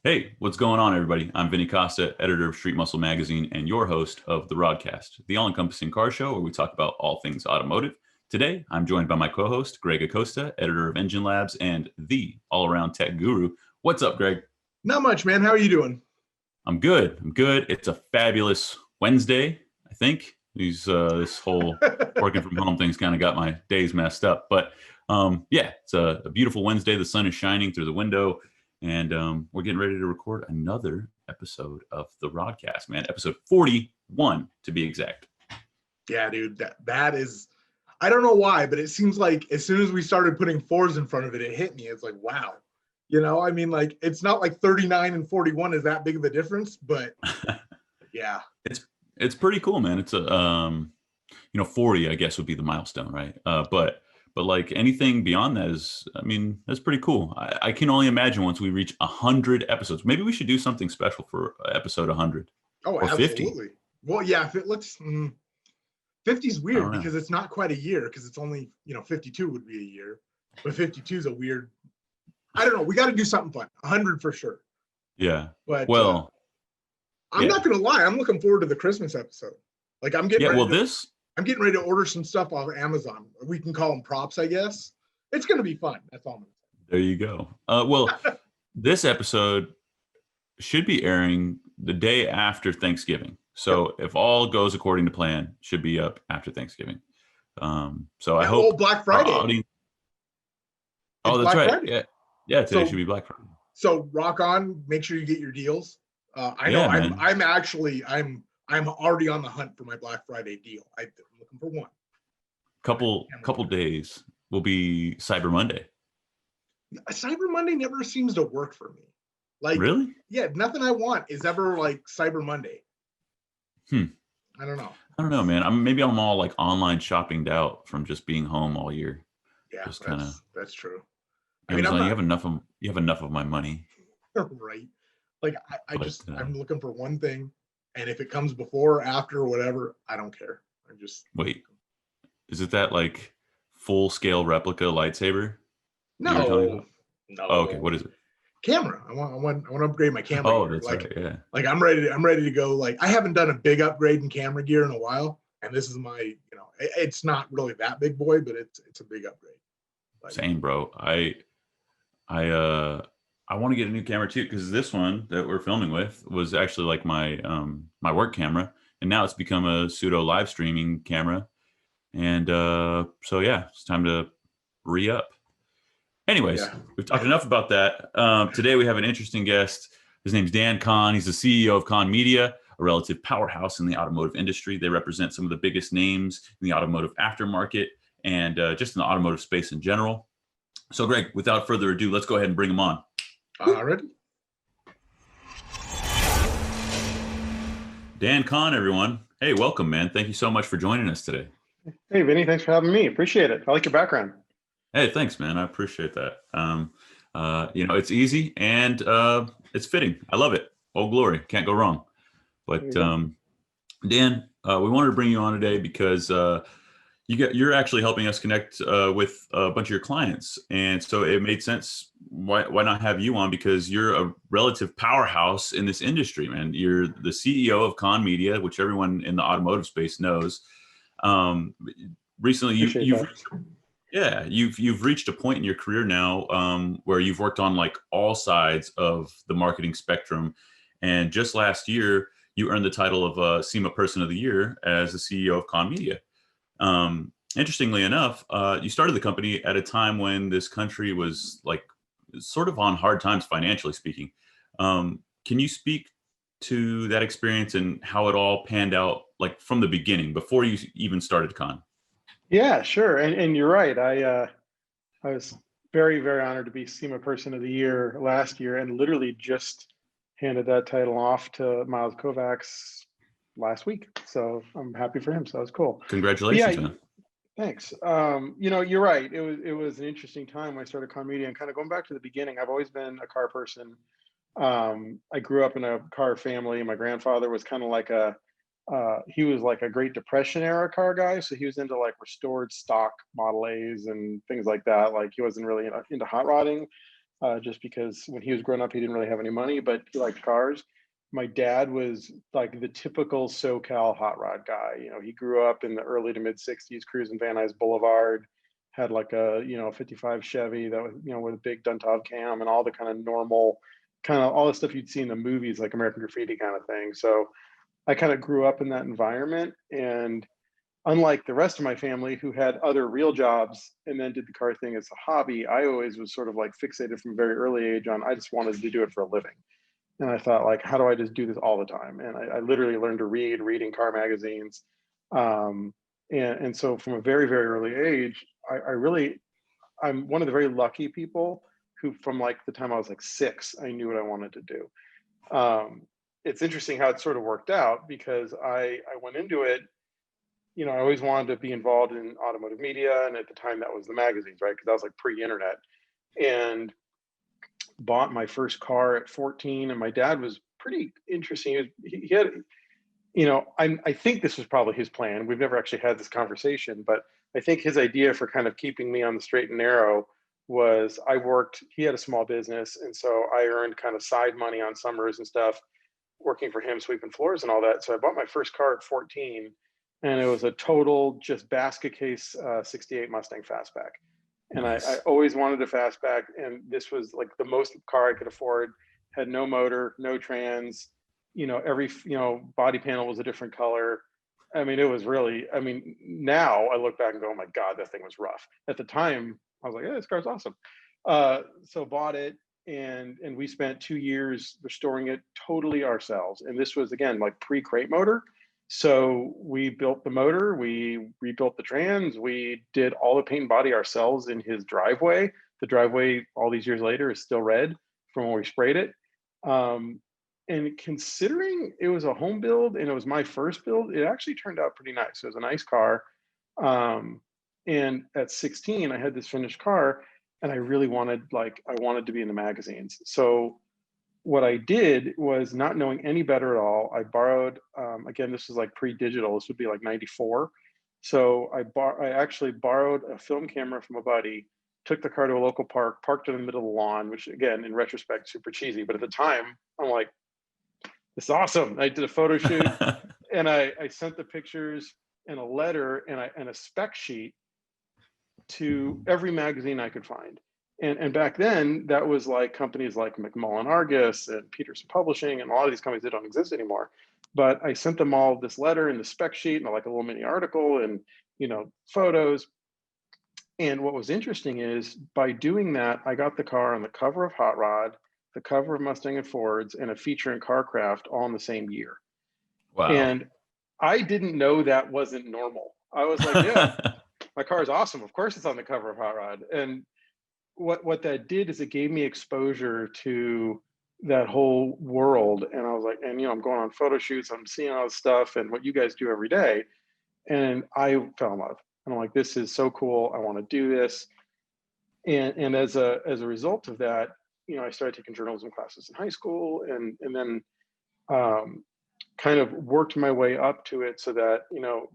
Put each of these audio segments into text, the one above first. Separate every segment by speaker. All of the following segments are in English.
Speaker 1: Hey, what's going on, everybody? I'm Vinny Costa, editor of Street Muscle Magazine and your host of the RodCAST, the all-encompassing car show where we talk about all things automotive. Today, I'm joined by my co-host, Greg Acosta, editor of Engine Labs and the all-around tech guru. What's up, Greg?
Speaker 2: Not much, man. How are you doing?
Speaker 1: I'm good. It's a fabulous Wednesday, I think. This whole working from home thing's kind of got my days messed up. But yeah, it's a beautiful Wednesday. The sun is shining through the window. And we're getting ready to record another episode of the RodCAST, man. Episode 41, to be exact.
Speaker 2: Yeah, dude, that is, I don't know why, but it seems like as soon as we started putting fours in front of it, it hit me. It's like, wow. I mean, like, it's not like 39 and 41 is that big of a difference, but yeah.
Speaker 1: It's pretty cool, man. It's a, 40, I guess, would be the milestone, right? But like anything beyond that is, I mean, that's pretty cool. I can only imagine once we reach 100 episodes. Maybe we should do something special for episode 100.
Speaker 2: Oh,
Speaker 1: or
Speaker 2: absolutely.
Speaker 1: 50.
Speaker 2: Well, yeah, 50 is weird because it's not quite a year because it's only, 52 would be a year. But 52 is a weird, I don't know. We got to do something fun. 100 for sure.
Speaker 1: Yeah.
Speaker 2: But
Speaker 1: well,
Speaker 2: I'm not going to lie. I'm looking forward to the Christmas episode. Like I'm getting I'm getting ready to order some stuff off Amazon. We can call them props, I guess. It's going to be fun. That's all I'm going to say.
Speaker 1: There you go. Well, this episode should be airing the day after Thanksgiving. So if all goes according to plan, should be up after Thanksgiving. So I hope
Speaker 2: Black Friday.
Speaker 1: That's
Speaker 2: Black
Speaker 1: right.
Speaker 2: Friday.
Speaker 1: Yeah. Today should be Black Friday.
Speaker 2: So rock on. Make sure you get your deals. I know I'm already on the hunt for my Black Friday deal. I'm looking for one.
Speaker 1: Couple days will be Cyber Monday.
Speaker 2: Cyber Monday never seems to work for me. Like,
Speaker 1: really?
Speaker 2: Yeah, nothing I want is ever like Cyber Monday. I don't know,
Speaker 1: man. Maybe I'm all like online shoppinged out from just being home all year.
Speaker 2: Yeah,
Speaker 1: just kind of.
Speaker 2: That's true.
Speaker 1: Amazon, you have enough of my money.
Speaker 2: Right. Like I'm looking for one thing, and if it comes before, after, or whatever, I don't care. I'm just
Speaker 1: wait. Is it that like full scale replica lightsaber?
Speaker 2: No.
Speaker 1: Oh, okay. What is it?
Speaker 2: Camera. I want to upgrade my camera.
Speaker 1: Oh, that's right. Yeah.
Speaker 2: Like I'm ready to go. Like I haven't done a big upgrade in camera gear in a while, and this is my, it's not really that big boy, but it's a big upgrade.
Speaker 1: Like, same, bro. I want to get a new camera too, because this one that we're filming with was actually like my my work camera, and now it's become a pseudo live streaming camera. And so yeah, it's time to re-up. Anyways, We've talked enough about that. Today we have an interesting guest. His name's Dan Kahn. He's the CEO of Kahn Media, a relative powerhouse in the automotive industry. They represent some of the biggest names in the automotive aftermarket and just in the automotive space in general. So Greg, without further ado, let's go ahead and bring him on.
Speaker 2: Ready?
Speaker 1: Dan Kahn, everyone. Hey, welcome, man. Thank you so much for joining us today.
Speaker 3: Hey, Vinny, thanks for having me. Appreciate it. I like your background.
Speaker 1: Hey, thanks, man. I appreciate that. It's easy and it's fitting. I love it. Old glory. Can't go wrong. But Dan, we wanted to bring you on today because you're actually helping us connect with a bunch of your clients. And so it made sense. Why not have you on? Because you're a relative powerhouse in this industry, man. You're the CEO of Kahn Media, which everyone in the automotive space knows. Recently, you've reached a point in your career now where you've worked on like all sides of the marketing spectrum. And just last year, you earned the title of SEMA Person of the Year as the CEO of Kahn Media. Interestingly enough, you started the company at a time when this country was like sort of on hard times financially speaking. Can you speak to that experience and how it all panned out, like from the beginning, before you even started Kahn?
Speaker 3: Yeah, sure. And you're right. I was very, very honored to be SEMA Person of the Year last year, and literally just handed that title off to Miles Kovacs last week. So I'm happy for him. So that was cool.
Speaker 1: Congratulations, man.
Speaker 3: Thanks. You're right. It was an interesting time when I started Kahn Media, and kind of going back to the beginning, I've always been a car person. I grew up in a car family. My grandfather was kind of like he was like a Great Depression era car guy. So he was into like restored stock Model A's and things like that. Like he wasn't really into hot rodding. just because when he was growing up, he didn't really have any money, but he liked cars. My dad was like the typical SoCal hot rod guy. You know, he grew up in the early to mid 60s, cruising Van Nuys Boulevard, had like a, 55 Chevy that was, with a big Duntov cam and all the kind of normal, kind of all the stuff you'd see in the movies, like American Graffiti kind of thing. So I kind of grew up in that environment. And unlike the rest of my family who had other real jobs and then did the car thing as a hobby, I always was sort of like fixated from a very early age on, I just wanted to do it for a living. And I thought, like, how do I just do this all the time? And I literally learned to reading car magazines. And so from a very, very early age, I'm one of the very lucky people who from like the time I was like 6, I knew what I wanted to do. It's interesting how it sort of worked out because I went into it, I always wanted to be involved in automotive media. And at the time that was the magazines, right? Because that was like pre-internet. And bought my first car at 14, and my dad was pretty interesting. He had, I think this was probably his plan. We've never actually had this conversation, but I think his idea for kind of keeping me on the straight and narrow was he had a small business. And so I earned kind of side money on summers and stuff, working for him, sweeping floors and all that. So I bought my first car at 14, and it was a total just basket case 68 Mustang Fastback. And nice. I always wanted a fastback, and this was like the most car I could afford. Had no motor, no trans, every body panel was a different color. I mean, it was really. I mean, now I look back and go, "Oh my God, that thing was rough." At the time, I was like, "Yeah, this car's awesome." So bought it, and we spent 2 years restoring it totally ourselves. And this was again like pre-crate motor. So we built the motor, we rebuilt the trans, we did all the paint and body ourselves in his driveway. The driveway all these years later is still red from when we sprayed it. And considering it was a home build and it was my first build, it actually turned out pretty nice. It was a nice car. And at 16, I had this finished car and I really wanted to be in the magazines. So what I did was, not knowing any better at all, I borrowed, again, this was like pre-digital, this would be like 94. So I actually borrowed a film camera from a buddy, took the car to a local park, parked it in the middle of the lawn, which again, in retrospect, super cheesy. But at the time, I'm like, this is awesome. I did a photo shoot and I sent the pictures and a letter and a spec sheet to every magazine I could find. And back then, that was like companies like McMullen Argus and Peterson Publishing and a lot of these companies that don't exist anymore. But I sent them all this letter and the spec sheet and like a little mini article and, photos. And what was interesting is by doing that, I got the car on the cover of Hot Rod, the cover of Mustang and Fords, and a feature in CarCraft all in the same year.
Speaker 1: Wow.
Speaker 3: And I didn't know that wasn't normal. I was like, yeah, my car is awesome. Of course it's on the cover of Hot Rod. And what that did is it gave me exposure to that whole world. And I was like, and I'm going on photo shoots, I'm seeing all this stuff and what you guys do every day. And I fell in love. And I'm like, this is so cool. I want to do this. And as a result of that, I started taking journalism classes in high school and then kind of worked my way up to it so that,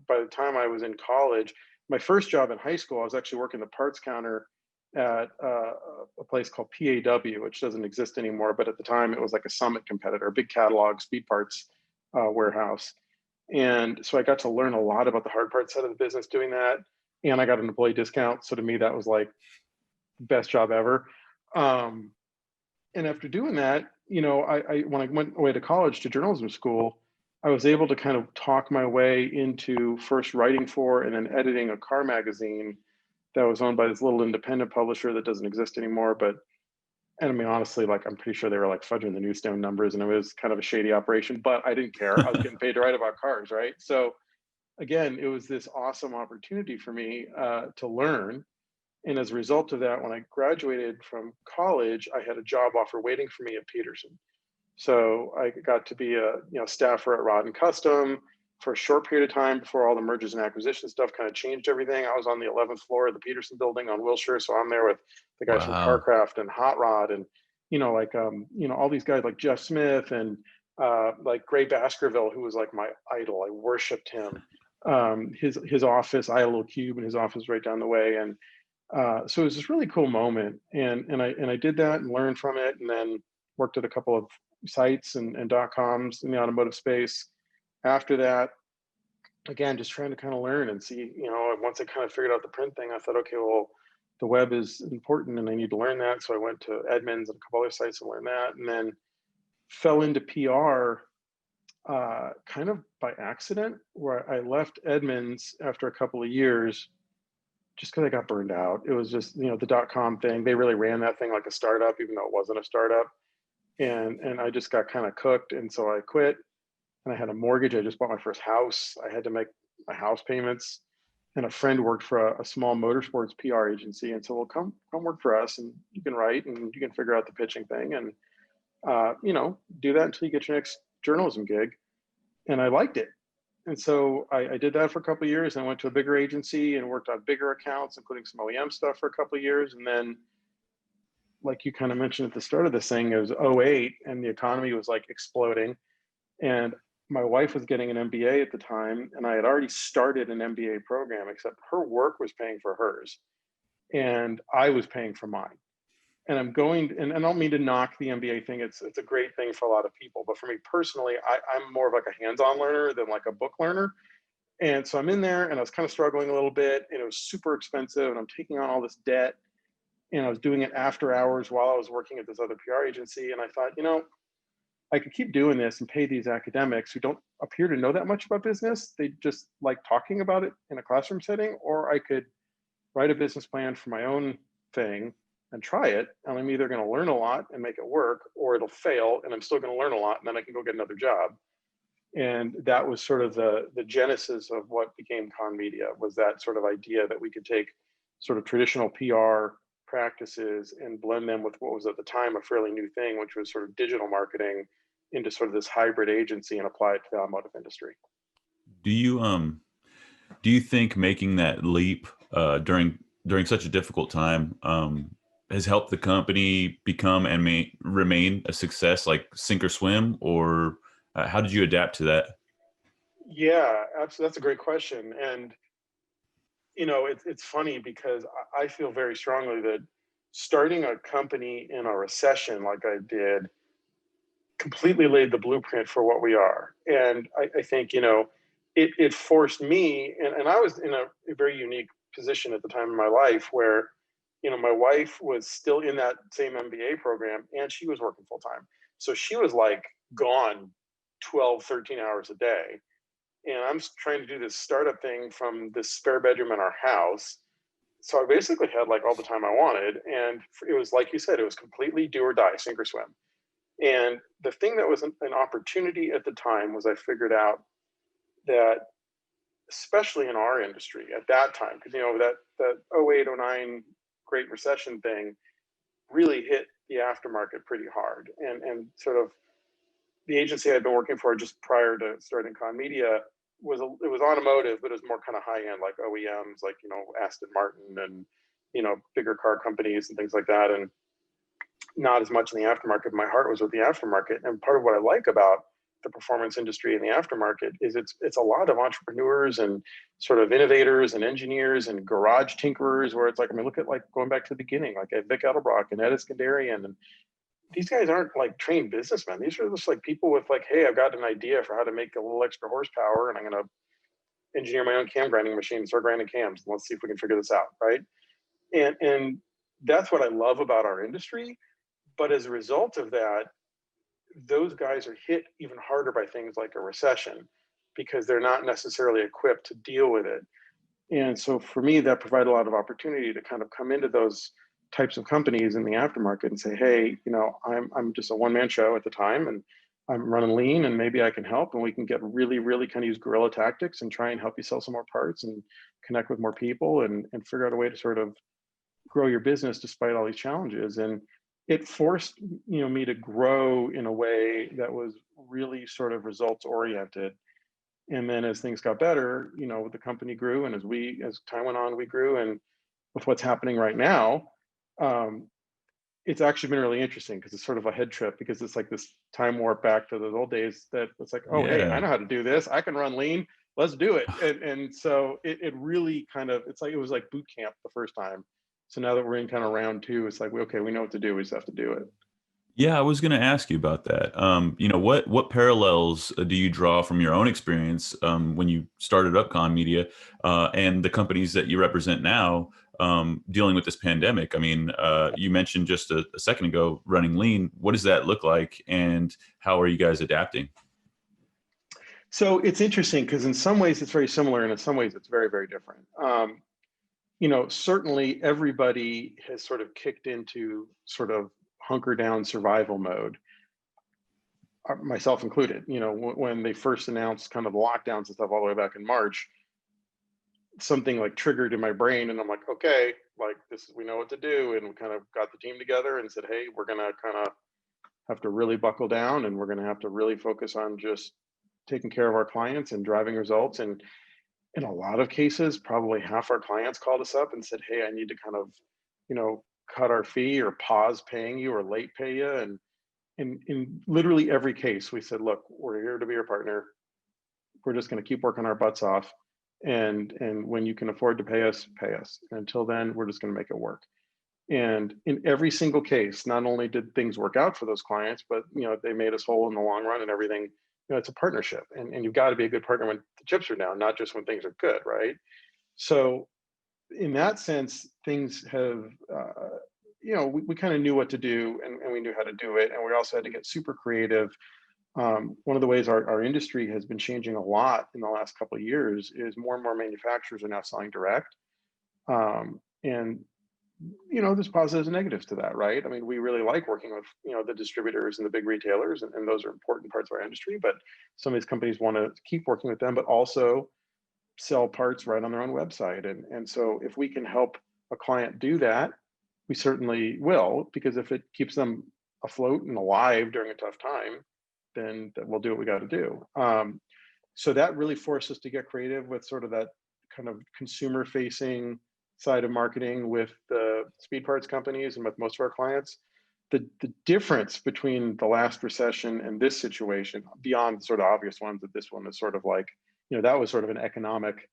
Speaker 3: by the time I was in college, my first job in high school, I was actually working the parts counter at a place called PAW, which doesn't exist anymore. But at the time, it was like a Summit competitor, a big catalog speed parts warehouse. And so I got to learn a lot about the hard parts side of the business doing that. And I got an employee discount. So to me, that was like best job ever. And after doing that, I when I went away to college to journalism school, I was able to kind of talk my way into first writing for and then editing a car magazine that was owned by this little independent publisher that doesn't exist anymore. And I mean, honestly, like, I'm pretty sure they were like fudging the newsstand numbers and it was kind of a shady operation, but I didn't care. I was getting paid to write about cars, right? So again, it was this awesome opportunity for me to learn. And as a result of that, when I graduated from college, I had a job offer waiting for me at Peterson. So I got to be a staffer at Rod and Custom for a short period of time before all the mergers and acquisition stuff kind of changed everything. I was on the 11th floor of the Peterson building on Wilshire. So I'm there with the guys from CarCraft and Hot Rod and, all these guys like Jeff Smith and like Gray Baskerville, who was like my idol. I worshiped him. His office, I had a little cube in his office right down the way. And So it was this really cool moment, and I did that and learned from it, and then worked at a couple of sites and .coms in the automotive space. After that, again, just trying to kind of learn and see, once I kind of figured out the print thing, I thought, okay, well, the web is important and I need to learn that. So I went to Edmunds and a couple other sites and learned that, and then fell into PR kind of by accident, where I left Edmunds after a couple of years just because I got burned out. It was just, the .com thing. They really ran that thing like a startup, even though it wasn't a startup. And I just got kind of cooked. And so I quit, and I had a mortgage. I just bought my first house. I had to make my house payments. And a friend worked for a small motorsports PR agency and said, well, come work for us, and you can write and you can figure out the pitching thing, and, do that until you get your next journalism gig. And I liked it. And so I did that for a couple of years, and I went to a bigger agency and worked on bigger accounts, including some OEM stuff for a couple of years. And then, like you kind of mentioned at the start of this thing, it was '08 and the economy was like exploding. And my wife was getting an MBA at the time, and I had already started an MBA program, except her work was paying for hers and I was paying for mine. And and I don't mean to knock the MBA thing. It's a great thing for a lot of people, but for me personally, I'm more of like a hands-on learner than like a book learner. And so I'm in there, and I was kind of struggling a little bit, and it was super expensive, and I'm taking on all this debt, and I was doing it after hours while I was working at this other PR agency. And I thought, I could keep doing this and pay these academics who don't appear to know that much about business. They just like talking about it in a classroom setting, or I could write a business plan for my own thing and try it. And I'm either going to learn a lot and make it work, or it'll fail and I'm still going to learn a lot, and then I can go get another job. And that was sort of the genesis of what became Kahn Media, was that sort of idea that we could take sort of traditional PR practices and blend them with what was at the time a fairly new thing, which was sort of digital marketing, into sort of this hybrid agency and apply it to the automotive industry.
Speaker 1: Do you think making that leap during such a difficult time has helped the company become and remain a success, like sink or swim, or how did you adapt to that?
Speaker 3: Yeah, absolutely. That's a great question. And, it's funny because I feel very strongly that starting a company in a recession like I did completely laid the blueprint for what we are. And I think, it forced me, and I was in a very unique position at the time in my life where, my wife was still in that same MBA program and she was working full time. So she was like gone 12, 13 hours a day. And I'm trying to do this startup thing from this spare bedroom in our house. So I basically had like all the time I wanted. And it was, like you said, it was completely do or die, sink or swim. And the thing that was an opportunity at the time was I figured out that, especially in our industry at that time, because, that 08, 09 Great Recession thing really hit the aftermarket pretty hard. And sort of the agency I'd been working for just prior to starting Kahn Media it was automotive, but it was more kind of high end, like OEMs, like, Aston Martin and, bigger car companies and things like that. And not as much in the aftermarket. My heart was with the aftermarket. And part of what I like about the performance industry and the aftermarket is it's a lot of entrepreneurs and sort of innovators and engineers and garage tinkerers, where it's like, look at like going back to the beginning, like Vic Edelbrock and Ed Iskandarian. And these guys aren't like trained businessmen. These are just like people with like, hey, I've got an idea for how to make a little extra horsepower, and I'm going to engineer my own cam grinding machine, start grinding cams. Let's see if we can figure this out, right? And that's what I love about our industry. But as a result of that, those guys are hit even harder by things like a recession because they're not necessarily equipped to deal with it. And so for me, that provided a lot of opportunity to kind of come into those types of companies in the aftermarket and say, hey, I'm just a one-man show at the time, and I'm running lean, and maybe I can help, and we can get really, really kind of use guerrilla tactics and try and help you sell some more parts and connect with more people and figure out a way to sort of grow your business despite all these challenges. And it forced me to grow in a way that was really sort of results oriented. And then as things got better, the company grew, and as time went on, we grew. And with what's happening right now, it's actually been really interesting because it's sort of a head trip, because it's like this time warp back to those old days that it's like, oh, hey, I know how to do this. I can run lean. Let's do it. And so it really kind of, it was like boot camp the first time. So now that we're in kind of round two, it's like, okay, we know what to do. We just have to do it.
Speaker 1: Yeah, I was going to ask you about that. What parallels do you draw from your own experience when you started up Kahn Media and the companies that you represent now dealing with this pandemic? I mean, you mentioned just a second ago running lean. What does that look like, and how are you guys adapting?
Speaker 3: So it's interesting because in some ways it's very similar, and in some ways it's very, very different. Certainly everybody has sort of kicked into sort of hunker down survival mode, myself included. When they first announced kind of the lockdowns and stuff all the way back in March, something like triggered in my brain, and I'm like, okay, like we know what to do. And we kind of got the team together and said, hey, we're gonna kind of have to really buckle down, and we're gonna have to really focus on just taking care of our clients and driving results. And in a lot of cases, probably half our clients called us up and said, hey, I need to kind of, cut our fee or pause paying you or late pay you. And in literally every case, we said, look, we're here to be your partner. We're just going to keep working our butts off. And when you can afford to pay us, pay us. And until then, we're just going to make it work. And in every single case, not only did things work out for those clients, but they made us whole in the long run and everything. It's a partnership, and you've got to be a good partner when the chips are down, not just when things are good, right? So in that sense, things have, we kind of knew what to do, and we knew how to do it. And we also had to get super creative. One of the ways our industry has been changing a lot in the last couple of years is more and more manufacturers are now selling direct. And there's positives and negatives to that, right? I mean, we really like working with, the distributors and the big retailers, and those are important parts of our industry, but some of these companies want to keep working with them, but also sell parts right on their own website. And so if we can help a client do that, we certainly will, because if it keeps them afloat and alive during a tough time, then we'll do what we got to do. So that really forced us to get creative with sort of that kind of consumer facing side of marketing with the speed parts companies and with most of our clients. The difference between the last recession and this situation, beyond sort of obvious ones, that this one is sort of like, that was sort of an economic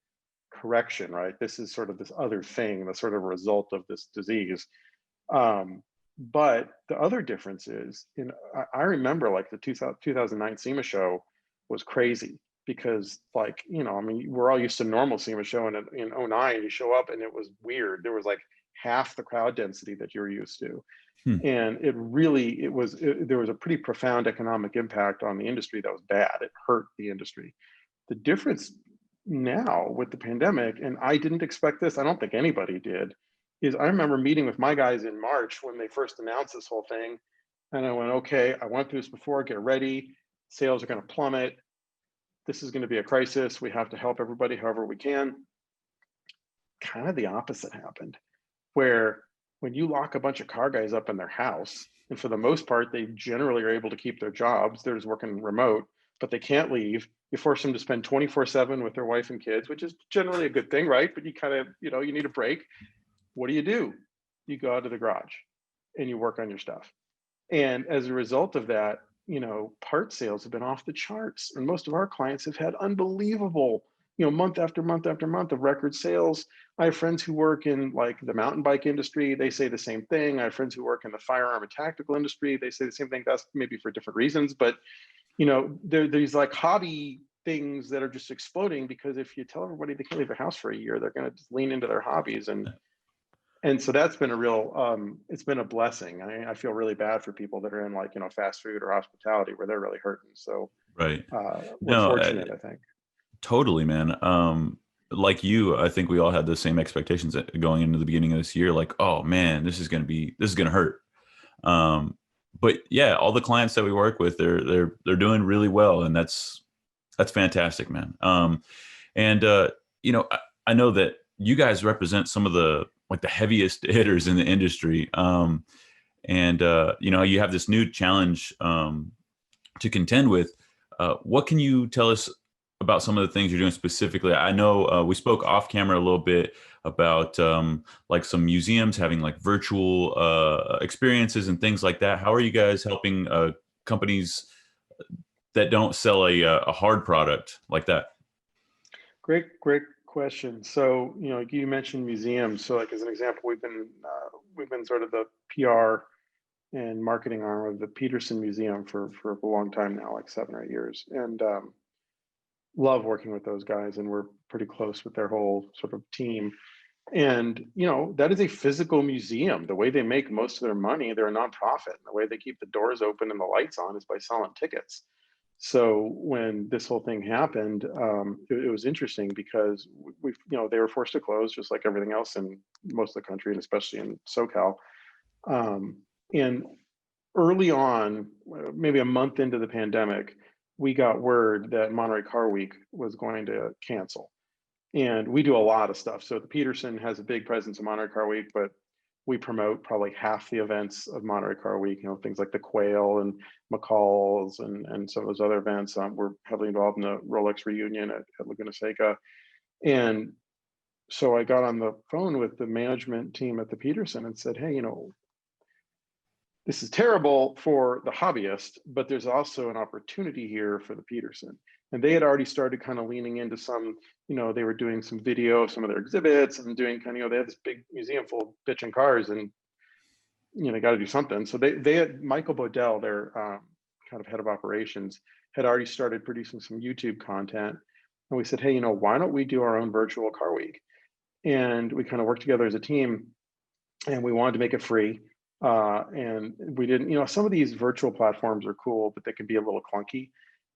Speaker 3: correction, right? This is sort of this other thing, the sort of result of this disease. But the other difference is, I remember like the 2009 SEMA show was crazy. Because we're all used to normal SEMA show, and in 09, you show up and it was weird. There was like half the crowd density that you were used to. And there was a pretty profound economic impact on the industry that was bad. It hurt the industry. The difference now with the pandemic, and I didn't expect this, I don't think anybody did, is I remember meeting with my guys in March when they first announced this whole thing. And I went, okay, I went through this before, get ready. Sales are going to plummet. This is going to be a crisis. We have to help everybody however we can. Kind of the opposite happened, where when you lock a bunch of car guys up in their house, and for the most part, they generally are able to keep their jobs. They're just working remote, but they can't leave. You force them to spend 24/7 with their wife and kids, which is generally a good thing, right? But you kind of, you need a break. What do? You go out to the garage and you work on your stuff. And as a result of that, part sales have been off the charts, and most of our clients have had unbelievable, month after month after month of record sales. I have friends who work in like the mountain bike industry. They say the same thing. I have friends who work in the firearm and tactical industry. They say the same thing. That's maybe for different reasons, but there's like hobby things that are just exploding, because if you tell everybody they can't leave their house for a year, they're going to just lean into their hobbies. And so that's been a real, it's been a blessing. I feel really bad for people that are in like, fast food or hospitality where they're really hurting. So
Speaker 1: right.
Speaker 3: We're fortunate, I think.
Speaker 1: Totally, man. Like you, I think we all had the same expectations going into the beginning of this year. Like, oh man, this is going to hurt. But yeah, all the clients that we work with, they're doing really well. And that's fantastic, man. I know that you guys represent some of the heaviest hitters in the industry. You have this new challenge to contend with. What can you tell us about some of the things you're doing specifically? I know we spoke off camera a little bit about like some museums having like virtual experiences and things like that. How are you guys helping companies that don't sell a hard product like that?
Speaker 3: Great question. So, you mentioned museums. So, like as an example, we've been sort of the PR and marketing arm of the Peterson Museum for a long time now, like 7 or 8 years, and love working with those guys. And we're pretty close with their whole sort of team. And that is a physical museum. The way they make most of their money, they're a nonprofit. And the way they keep the doors open and the lights on is by selling tickets. So when this whole thing happened, it was interesting because they were forced to close just like everything else in most of the country, and especially in SoCal. And early on, maybe a month into the pandemic, we got word that Monterey Car Week was going to cancel. And we do a lot of stuff. So the Peterson has a big presence in Monterey Car Week, but we promote probably half the events of Monterey Car Week, things like the Quail and McCall's and some of those other events. We're heavily involved in the Rolex reunion at Laguna Seca. And so I got on the phone with the management team at the Peterson and said, hey, this is terrible for the hobbyist, but there's also an opportunity here for the Peterson. And they had already started kind of leaning into some, they were doing some video of some of their exhibits and doing kind of, they had this big museum full of bitchin' cars and, got to do something. So they had Michael Bodell, their kind of head of operations, had already started producing some YouTube content. And we said, hey, why don't we do our own virtual car week? And we kind of worked together as a team and we wanted to make it free. And we didn't, some of these virtual platforms are cool, but they can be a little clunky.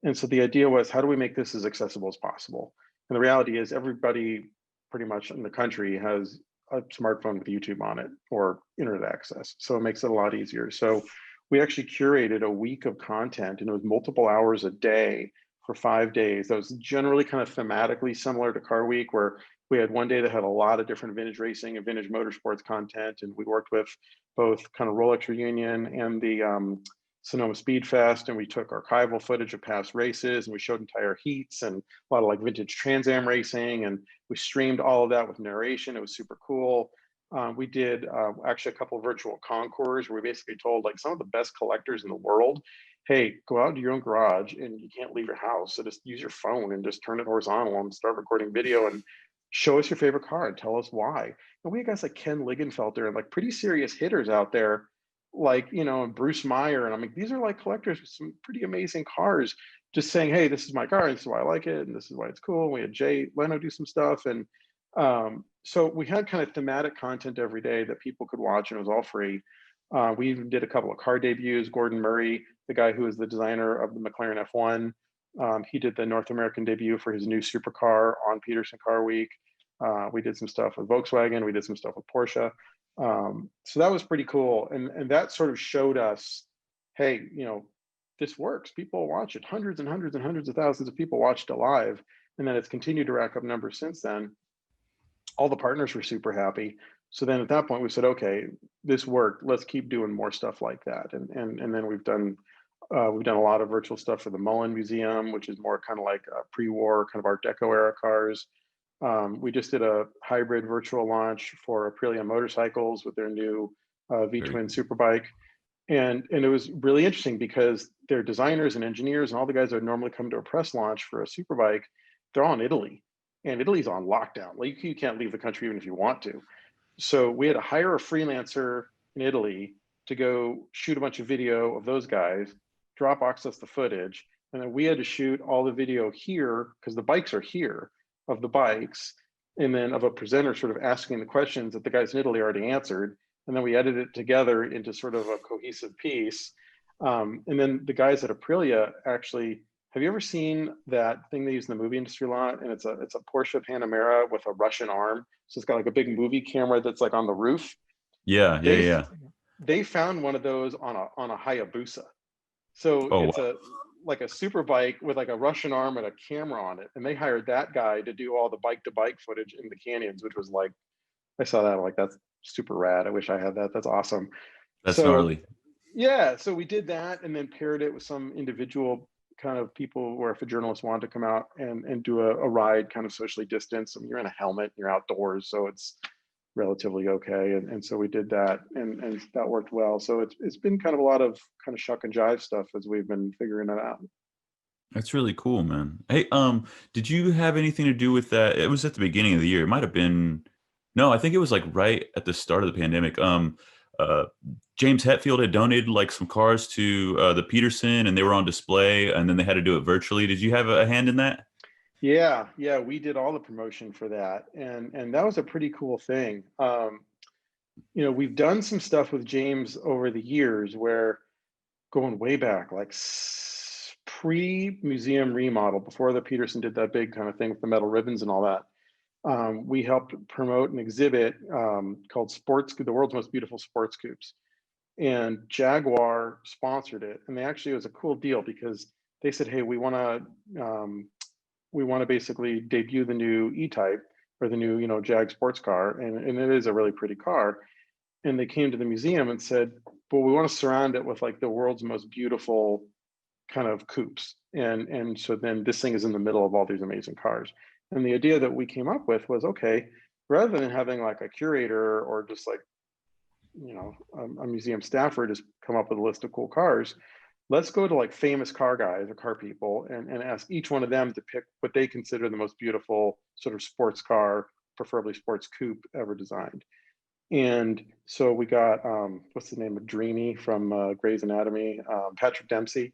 Speaker 3: And so the idea was, how do we make this as accessible as possible? And the reality is everybody pretty much in the country has a smartphone with YouTube on it or internet access. So it makes it a lot easier. So we actually curated a week of content, and it was multiple hours a day for 5 days. That was generally kind of thematically similar to Car Week, where we had one day that had a lot of different vintage racing and vintage motorsports content. And we worked with both kind of Rolex Reunion and the Sonoma Speed Fest, and we took archival footage of past races and we showed entire heats and a lot of like vintage Trans Am racing, and we streamed all of that with narration. It was super cool. We did actually a couple of virtual concours where we basically told like some of the best collectors in the world, hey, go out to your own garage and you can't leave your house, so just use your phone and just turn it horizontal and start recording video and show us your favorite car and tell us why. And we had guys like Ken Ligenfelter and like pretty serious hitters out there, like, and Bruce Meyer. And I'm like, these are like collectors with some pretty amazing cars, just saying, hey, this is my car, and this is why I like it, and this is why it's cool. We had Jay Leno do some stuff. And so we had kind of thematic content every day that people could watch, and it was all free. We even did a couple of car debuts. Gordon Murray, the guy who is the designer of the McLaren F1, he did the North American debut for his new supercar on Peterson Car Week. We did some stuff with Volkswagen. We did some stuff with Porsche. So that was pretty cool. And that sort of showed us, hey, this works. People watch it. Hundreds and hundreds and hundreds of thousands of people watched it live. And then it's continued to rack up numbers since then. All the partners were super happy. So then at that point we said, okay, this worked. Let's keep doing more stuff like that. And then we've done a lot of virtual stuff for the Mullen Museum, which is more kind of like a pre-war kind of Art Deco era cars. We just did a hybrid virtual launch for Aprilia motorcycles with their new V-twin superbike. And it was really interesting because their designers and engineers and all the guys that would normally come to a press launch for a superbike, they're all in Italy. And Italy's on lockdown. Like you can't leave the country even if you want to. So we had to hire a freelancer in Italy to go shoot a bunch of video of those guys, Dropbox us the footage, and then we had to shoot all the video here because the bikes are here of the bikes, and then of a presenter sort of asking the questions that the guys in Italy already answered. And then we edited it together into sort of a cohesive piece. And then the guys at Aprilia actually, have you ever seen that thing they use in the movie industry a lot? And it's a Porsche Panamera with a Russian arm. So it's got like a big movie camera that's like on the roof.
Speaker 1: Yeah.
Speaker 3: They found one of those on a Hayabusa. So it's like a super bike with like a Russian arm and a camera on it. And they hired that guy to do all the bike to bike footage in the canyons, which was like, I saw that, like, that's super rad. I wish I had that. That's awesome.
Speaker 1: That's gnarly.
Speaker 3: Yeah. So we did that and then paired it with some individual kind of people where if a journalist wanted to come out and do a ride kind of socially distanced. I mean, you're in a helmet, you're outdoors, so it's relatively okay. And so we did that and that worked well. So it's been kind of a lot of kind of shuck and jive stuff as we've been figuring it out.
Speaker 1: That's really cool, man. Hey, did you have anything to do with that? It was at the beginning of the year. It might have been, no, I think it was like right at the start of the pandemic. Uh, James Hetfield had donated like some cars to the Peterson, and they were on display, and then they had to do it virtually. Did you have a hand in that?
Speaker 3: Yeah, we did all the promotion for that, and that was a pretty cool thing. We've done some stuff with James over the years where going way back, like pre-museum remodel, before the Peterson did that big kind of thing with the metal ribbons and all that. We helped promote an exhibit called The World's Most Beautiful Sports Coupes. And Jaguar sponsored it. And it was a cool deal because they said, hey, we want to basically debut the new E-Type, or the new, Jag sports car. And it is a really pretty car. And they came to the museum and said, well, we want to surround it with like the world's most beautiful kind of coupes. And so then this thing is in the middle of all these amazing cars. And the idea that we came up with was, okay, rather than having like a curator or just like, a museum staffer just come up with a list of cool cars, let's go to like famous car guys or car people and ask each one of them to pick what they consider the most beautiful sort of sports car, preferably sports coupe, ever designed. And so we got what's the name of Dreamy from Grey's Anatomy, Patrick Dempsey.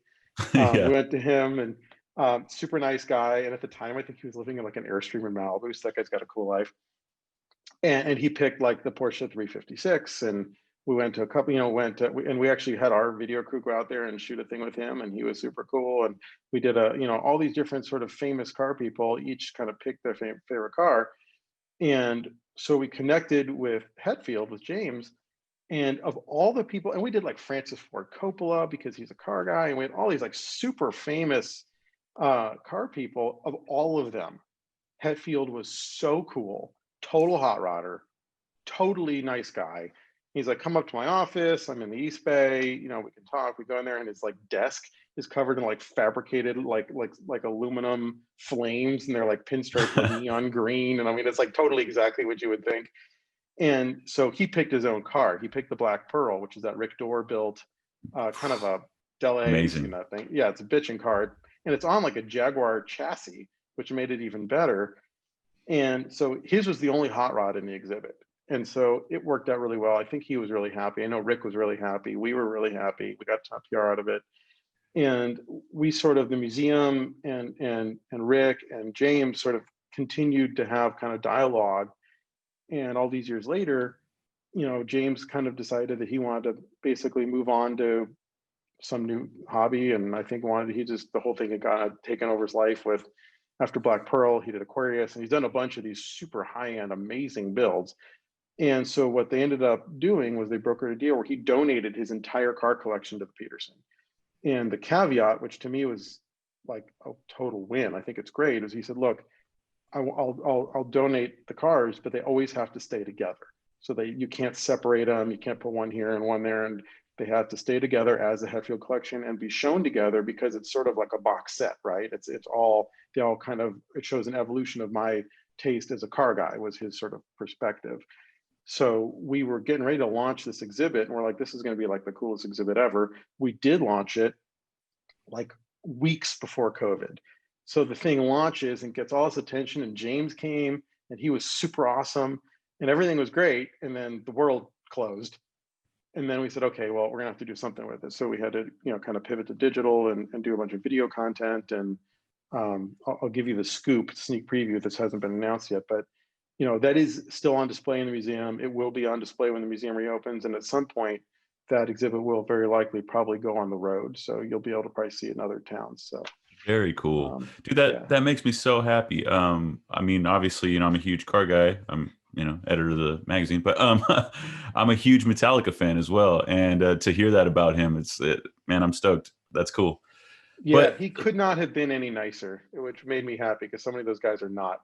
Speaker 3: We
Speaker 1: Yeah.
Speaker 3: went to him, and super nice guy. And at the time, I think he was living in like an Airstream in Malibu. So that guy's got a cool life. And he picked like the Porsche 356, and we went to a couple, and we actually had our video crew go out there and shoot a thing with him, and he was super cool. And we did all these different sort of famous car people each kind of picked their favorite car. And so we connected with Hetfield, with James, and of all the people, and we did like Francis Ford Coppola because he's a car guy, and we had all these like super famous car people. Of all of them, Hetfield was so cool, total hot rodder, totally nice guy. He's like, come up to my office. I'm in the East Bay. We can talk. We go in there, and his like desk is covered in like fabricated like aluminum flames, and they're like pinstriped with neon green. And I mean, it's like totally exactly what you would think. And so he picked his own car. He picked the Black Pearl, which is that Rick Dorr built kind of a Delahaye. Have you seen
Speaker 1: Amazing.
Speaker 3: that thing? Yeah, it's a bitchin' car, and it's on like a Jaguar chassis, which made it even better. And so his was the only hot rod in the exhibit. And so it worked out really well. I think he was really happy. I know Rick was really happy. We were really happy. We got top PR out of it. And we sort of, the museum and Rick and James sort of continued to have kind of dialogue. And all these years later, James kind of decided that he wanted to basically move on to some new hobby. And I think the whole thing had kind of taken over his life with, after Black Pearl, he did Aquarius, and he's done a bunch of these super high-end, amazing builds. And so what they ended up doing was they brokered a deal where he donated his entire car collection to the Peterson. And the caveat, which to me was like a total win, I think it's great, is he said, look, I'll donate the cars, but they always have to stay together. So you can't separate them. You can't put one here and one there. And they have to stay together as a Hetfield collection and be shown together, because it's sort of like a box set, right? It shows an evolution of my taste as a car guy, was his sort of perspective. So we were getting ready to launch this exhibit, and we're like, this is going to be like the coolest exhibit ever. We did launch it like weeks before COVID. So the thing launches and gets all this attention, and James came, and he was super awesome, and everything was great. And then the world closed. And then we said, okay, well, we're gonna have to do something with it. So we had to, kind of pivot to digital and do a bunch of video content. And I'll give you the sneak preview. This hasn't been announced yet, but that is still on display in the museum. It will be on display when the museum reopens. And at some point, that exhibit will very likely probably go on the road. So you'll be able to probably see it in other towns. So
Speaker 1: Very cool. Dude,
Speaker 3: yeah.
Speaker 1: that makes me so happy. I mean, obviously, I'm a huge car guy. I'm, editor of the magazine, but I'm a huge Metallica fan as well. And to hear that about him, man, I'm stoked. That's cool.
Speaker 3: Yeah, he could not have been any nicer, which made me happy, because so many of those guys are not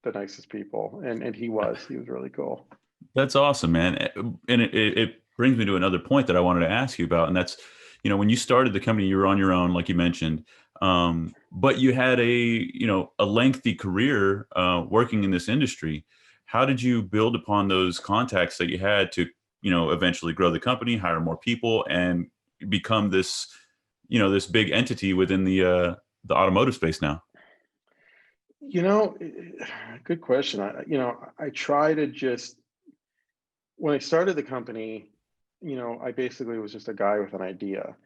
Speaker 3: the nicest people. And he was really cool.
Speaker 1: That's awesome, man. And it brings me to another point that I wanted to ask you about. And that's, when you started the company, you were on your own, like you mentioned, but you had a lengthy career working in this industry. How did you build upon those contacts that you had to, eventually grow the company, hire more people, and become this, this big entity within the the automotive space now?
Speaker 3: Good question. I try to just, when I started the company, I basically was just a guy with an idea.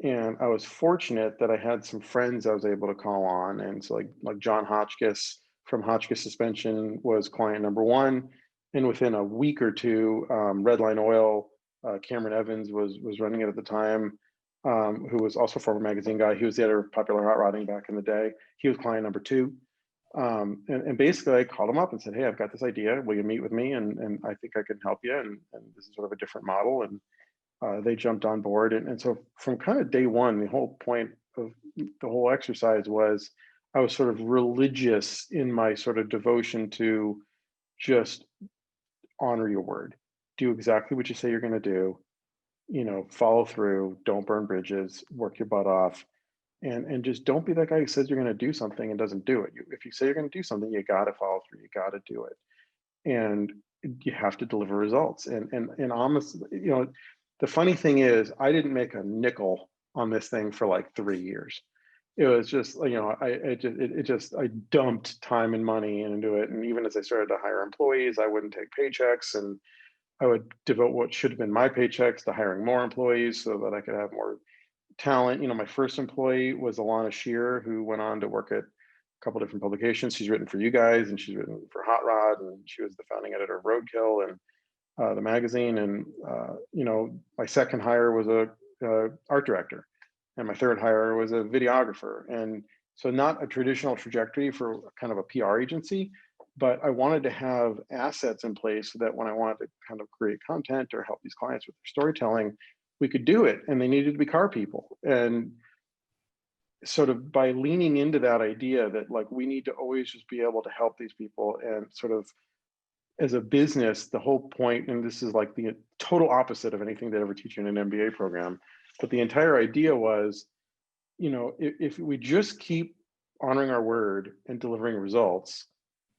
Speaker 3: And I was fortunate that I had some friends I was able to call on. And so like John Hotchkiss from Hotchkiss Suspension was client number one. And within a week or two, Redline Oil, Cameron Evans was running it at the time, who was also a former magazine guy. He was the editor of Popular Hot Rodding back in the day. He was client number two. And basically I called him up and said, hey, I've got this idea. Will you meet with me? And I think I can help you. And this is sort of a different model. And they jumped on board. And so from kind of day one, the whole point of the whole exercise was I was sort of religious in my sort of devotion to just honor your word, do exactly what you say you're going to do, follow through, don't burn bridges, work your butt off. And just don't be that guy who says you're going to do something and doesn't do it. If you say you're going to do something, you got to follow through. You got to do it, and you have to deliver results. And honestly, the funny thing is, I didn't make a nickel on this thing for like 3 years. It was just, I dumped time and money into it. And even as I started to hire employees, I wouldn't take paychecks, and I would devote what should have been my paychecks to hiring more employees so that I could have more talent. My first employee was Alana Shearer, who went on to work at a couple different publications. She's written for you guys, and she's written for Hot Rod, and she was the founding editor of Roadkill and the magazine. And my second hire was a art director, and my third hire was a videographer. And so not a traditional trajectory for kind of a PR agency, but I wanted to have assets in place so that when I wanted to kind of create content or help these clients with their storytelling, we could do it. And they needed to be car people. And sort of by leaning into that idea that like we need to always just be able to help these people, and sort of as a business, the whole point, and this is like the total opposite of anything they ever teach you in an MBA program, but the entire idea was, if we just keep honoring our word and delivering results,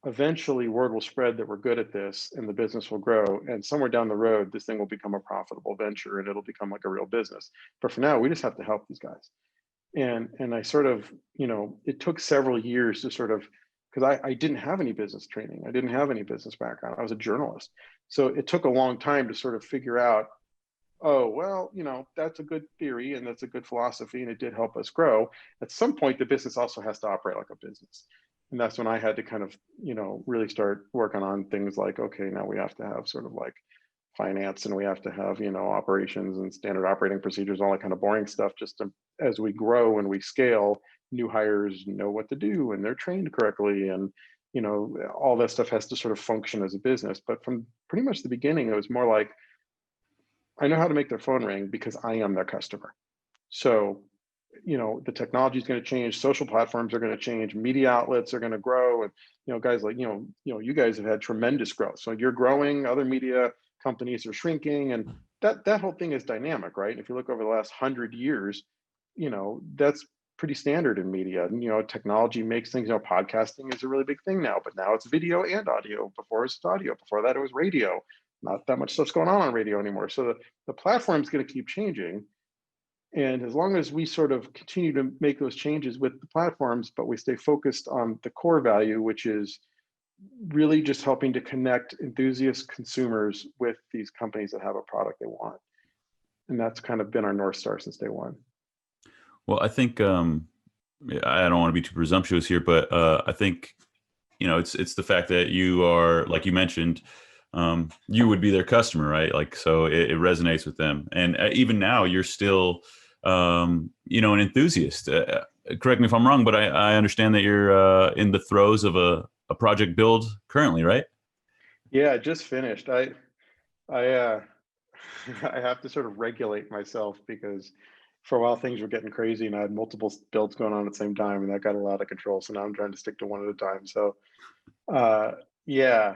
Speaker 3: eventually word will spread that we're good at this and the business will grow. And somewhere down the road, this thing will become a profitable venture and it'll become like a real business. But for now, we just have to help these guys. And I sort of, it took several years to sort of, because I didn't have any business training. I didn't have any business background. I was a journalist. So it took a long time to sort of figure out, oh, well, that's a good theory and that's a good philosophy and it did help us grow. At some point, the business also has to operate like a business. And that's when I had to kind of, really start working on things like, okay, now we have to have sort of like finance, and we have to have, operations and standard operating procedures, all that kind of boring stuff, just to, as we grow and we scale, new hires know what to do and they're trained correctly. And, all that stuff has to sort of function as a business. But from pretty much the beginning, it was more like, I know how to make their phone ring because I am their customer. So, the technology is going to change, social platforms are going to change, media outlets are going to grow. And, guys like, you guys have had tremendous growth. So you're growing, other media companies are shrinking, and that whole thing is dynamic, right? If you look over the last 100 years, that's pretty standard in media. And, technology makes things, podcasting is a really big thing now, but now it's video and audio. Before it's audio, before that it was radio. Not that much stuff's going on radio anymore. So the platform's going to keep changing. And as long as we sort of continue to make those changes with the platforms, but we stay focused on the core value, which is really just helping to connect enthusiast consumers with these companies that have a product they want. And that's kind of been our North Star since day one.
Speaker 1: Well, I think, I don't want to be too presumptuous here, but I think, it's the fact that you are, like you mentioned, you would be their customer, right? Like, so it resonates with them. And even now you're still, an enthusiast. Correct me if I'm wrong, but I understand that you're in the throes of a project build currently, right?
Speaker 3: Yeah, I just finished. I I have to sort of regulate myself because for a while things were getting crazy and I had multiple builds going on at the same time, and that got a lot of control. So now I'm trying to stick to one at a time. So yeah,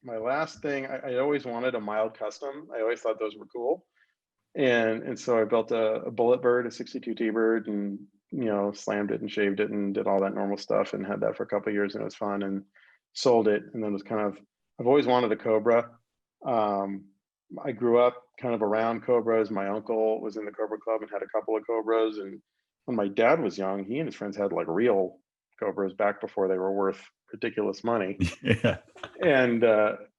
Speaker 3: my last thing, I always wanted a mild custom. I always thought those were cool. And so I built a bullet bird, a 62 T-bird, and slammed it and shaved it and did all that normal stuff and had that for a couple of years, and it was fun, and sold it. And then it was kind of, I've always wanted a Cobra. I grew up kind of around Cobras. My uncle was in the Cobra Club and had a couple of Cobras, and one of my dad was young, he and his friends had like real Cobras back before they were worth ridiculous money.
Speaker 1: Yeah.
Speaker 3: And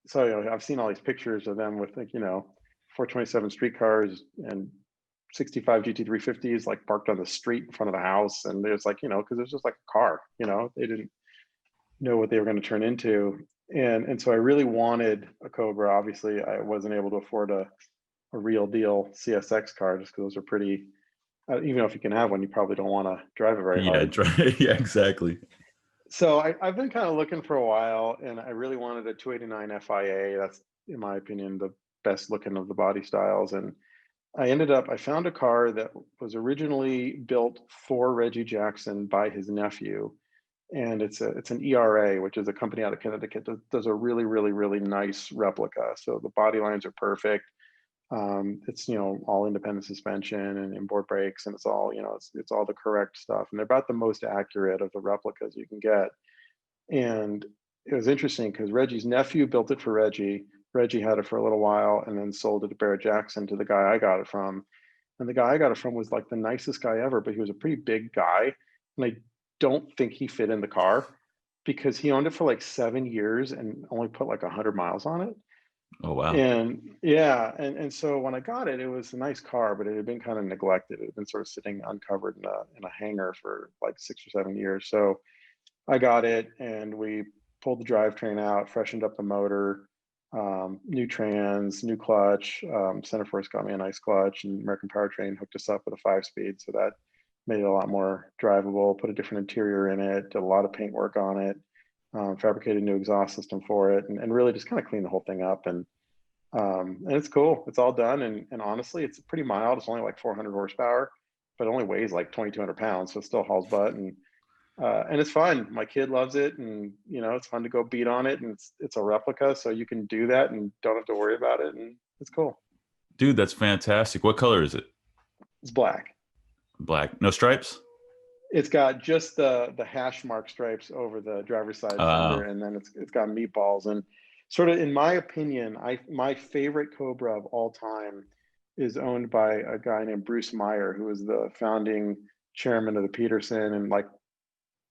Speaker 3: so, I've seen all these pictures of them with, like, 427 streetcars and 65 GT350s like parked on the street in front of the house. And there's like, because it was just like a car, they didn't know what they were going to turn into. And so I really wanted a Cobra. Obviously, I wasn't able to afford a real deal CSX car just because those are pretty, even if you can have one, you probably don't want to drive it very hard.
Speaker 1: Yeah, exactly.
Speaker 3: So I've been kind of looking for a while, and I really wanted a 289 FIA. That's, in my opinion, the best looking of the body styles. And I found a car that was originally built for Reggie Jackson by his nephew. And it's an ERA, which is a company out of Connecticut that does a really, really, really nice replica. So the body lines are perfect. It's, all independent suspension and inboard brakes, and it's all, it's all the correct stuff. And they're about the most accurate of the replicas you can get. And it was interesting because Reggie's nephew built it for Reggie. Reggie had it for a little while and then sold it to Barrett Jackson, to the guy I got it from. And the guy I got it from was like the nicest guy ever, but he was a pretty big guy. And I don't think he fit in the car because he owned it for like 7 years and only put like 100 miles on it.
Speaker 1: Oh, wow.
Speaker 3: And yeah, and so when I got it, it was a nice car, but it had been kind of neglected. It had been sort of sitting uncovered in a hangar for like 6 or 7 years. So I got it, and we pulled the drivetrain out, freshened up the motor, new trans, new clutch. Centerforce got me a nice clutch, and American Powertrain hooked us up with a 5-speed, so that made it a lot more drivable. Put a different interior in it, did a lot of paint work on it. Fabricated a new exhaust system for it, and really just kind of cleaned the whole thing up. And it's cool. It's all done. And honestly, it's pretty mild. It's only like 400 horsepower, but it only weighs like 2,200 pounds. So it still hauls butt. And it's fun. My kid loves it. And, it's fun to go beat on it. And it's a replica. So you can do that and don't have to worry about it. And it's cool.
Speaker 1: Dude, that's fantastic. What color is it?
Speaker 3: It's black.
Speaker 1: Black. No stripes?
Speaker 3: It's got just the hash mark stripes over the driver's side fender, and then it's got meatballs. And sort of, in my opinion, my favorite Cobra of all time is owned by a guy named Bruce Meyer, who was the founding chairman of the Petersen and like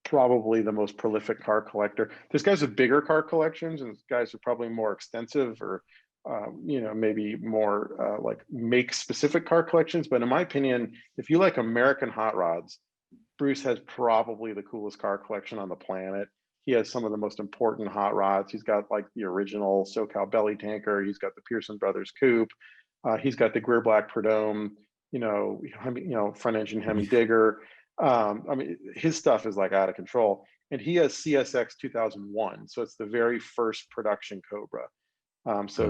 Speaker 3: probably the most prolific car collector. There's guys with bigger car collections, and guys with probably more extensive or maybe more like make specific car collections. But in my opinion, if you like American hot rods, Bruce has probably the coolest car collection on the planet. He has some of the most important hot rods. He's got like the original SoCal belly tanker. He's got the Pearson Brothers coupe. He's got the Greer Black Prud'homme, front engine Hemi digger. His stuff is like out of control. And he has CSX 2001. So it's the very first production Cobra.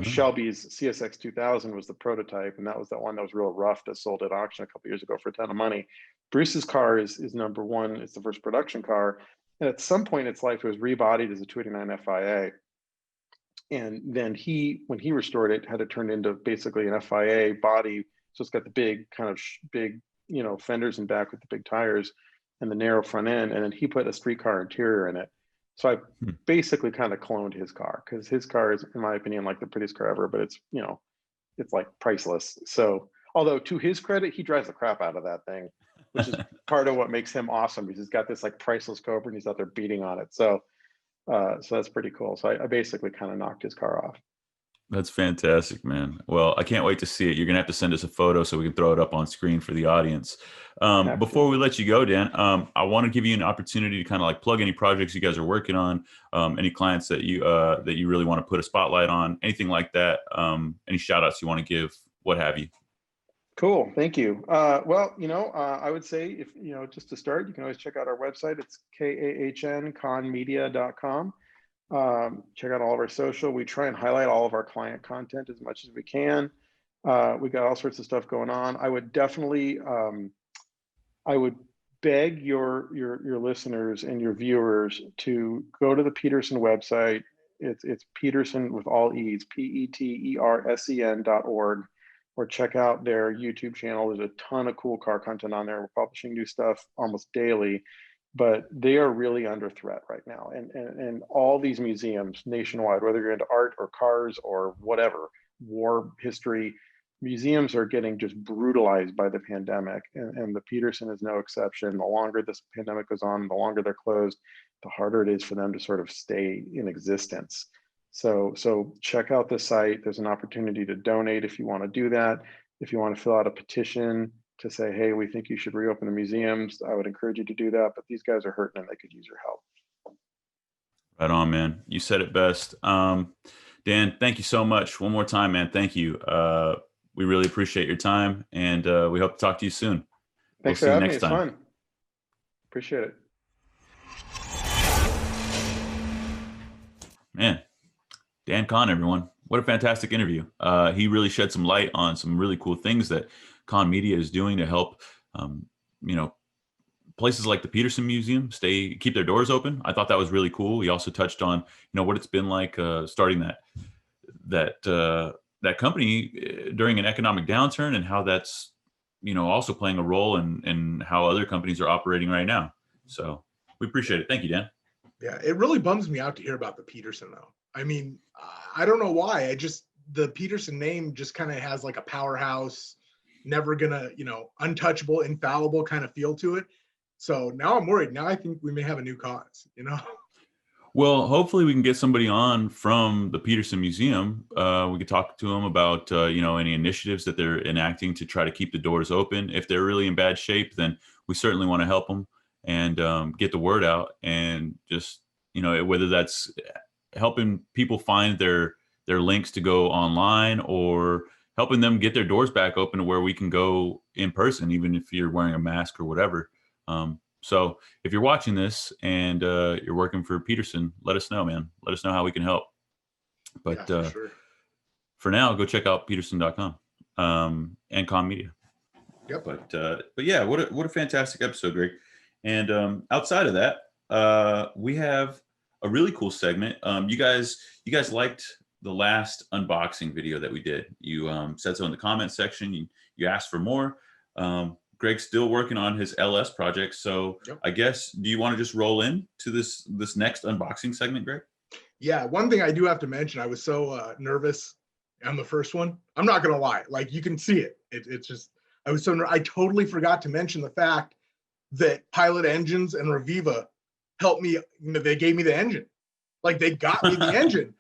Speaker 3: Shelby's CSX 2000 was the prototype, and that was the one that was real rough that sold at auction a couple years ago for a ton of money. Bruce's car is number one. It's the first production car. And at some point in its life, it was rebodied as a 289 FIA. And then when he restored it, had it turned into basically an FIA body. So it's got the big kind of big, fenders in back with the big tires and the narrow front end. And then he put a street car interior in it. So I basically kind of cloned his car, because his car is, in my opinion, like the prettiest car ever, but it's, it's like priceless. So, although to his credit, he drives the crap out of that thing, which is part of what makes him awesome, because he's got this like priceless Cobra and he's out there beating on it. So that's pretty cool. So I basically kind of knocked his car off.
Speaker 1: That's fantastic, man. Well, I can't wait to see it. You're going to have to send us a photo so we can throw it up on screen for the audience. Before we let you go, Dan, I want to give you an opportunity to kind of like plug any projects you guys are working on, any clients that you really want to put a spotlight on, anything like that, any shout outs you want to give, what have you.
Speaker 3: Cool. Thank you. I would say, if, just to start, you can always check out our website. It's kahnmedia.com. Check out all of our social. We try and highlight all of our client content as much as we can. We got all sorts of stuff going on. I would definitely, I would beg your listeners and your viewers to go to the Petersen website. It's Petersen with all E's, PETERSEN.org, or check out their YouTube channel. There's a ton of cool car content on there. We're publishing new stuff almost daily. But they are really under threat right now. And all these museums nationwide, whether you're into art or cars or whatever, war history, museums are getting just brutalized by the pandemic, and the Petersen is no exception. The longer this pandemic goes on, the longer they're closed, the harder it is for them to sort of stay in existence. So check out the site. There's an opportunity to donate if you want to do that. If you want to fill out a petition to say, hey, we think you should reopen the museums, I would encourage you to do that. But these guys are hurting and they could use your help.
Speaker 1: Right on, man. You said it best. Dan, thank you so much. One more time, man. Thank you. We really appreciate your time, and we hope to talk to you soon.
Speaker 3: Thanks for having me. It's fun. Appreciate it.
Speaker 1: Man, Dan Kahn, everyone. What a fantastic interview. He really shed some light on some really cool things that Kahn Media is doing to help, places like the Peterson Museum keep their doors open. I thought that was really cool. He also touched on, what it's been like starting that company during an economic downturn, and how that's, also playing a role in how other companies are operating right now. So we appreciate it. Thank you, Dan.
Speaker 2: Yeah, it really bums me out to hear about the Petersen, though. I mean, I don't know why. The Petersen name just kind of has like a powerhouse, never gonna, untouchable, infallible kind of feel to it. So now I'm worried. Now I think we may have a new cause,
Speaker 1: Well, hopefully we can get somebody on from the Peterson Museum. We could talk to them about, any initiatives that they're enacting to try to keep the doors open. If they're really in bad shape, then we certainly want to help them and get the word out, and just, whether that's helping people find their links to go online, or helping them get their doors back open to where we can go in person, even if you're wearing a mask or whatever. So if you're watching this and you're working for Peterson, let us know, man. Let us know how we can help. But
Speaker 2: yeah, sure.
Speaker 1: For now, go check out peterson.com and Kahn Media.
Speaker 2: Yep.
Speaker 1: But yeah, what a fantastic episode, Greg. And outside of that, we have a really cool segment. You guys liked the last unboxing video that we did. You said so in the comment section. You asked for more. Greg's still working on his LS project. So yep. I guess, do you want to just roll in to this next unboxing segment, Greg?
Speaker 2: Yeah. One thing I do have to mention, I was so nervous on the first one. I'm not going to lie. Like, you can see it. It's just, I totally forgot to mention the fact that Pilot Engines and Reviva helped me. They gave me the engine. Like, they got me the engine.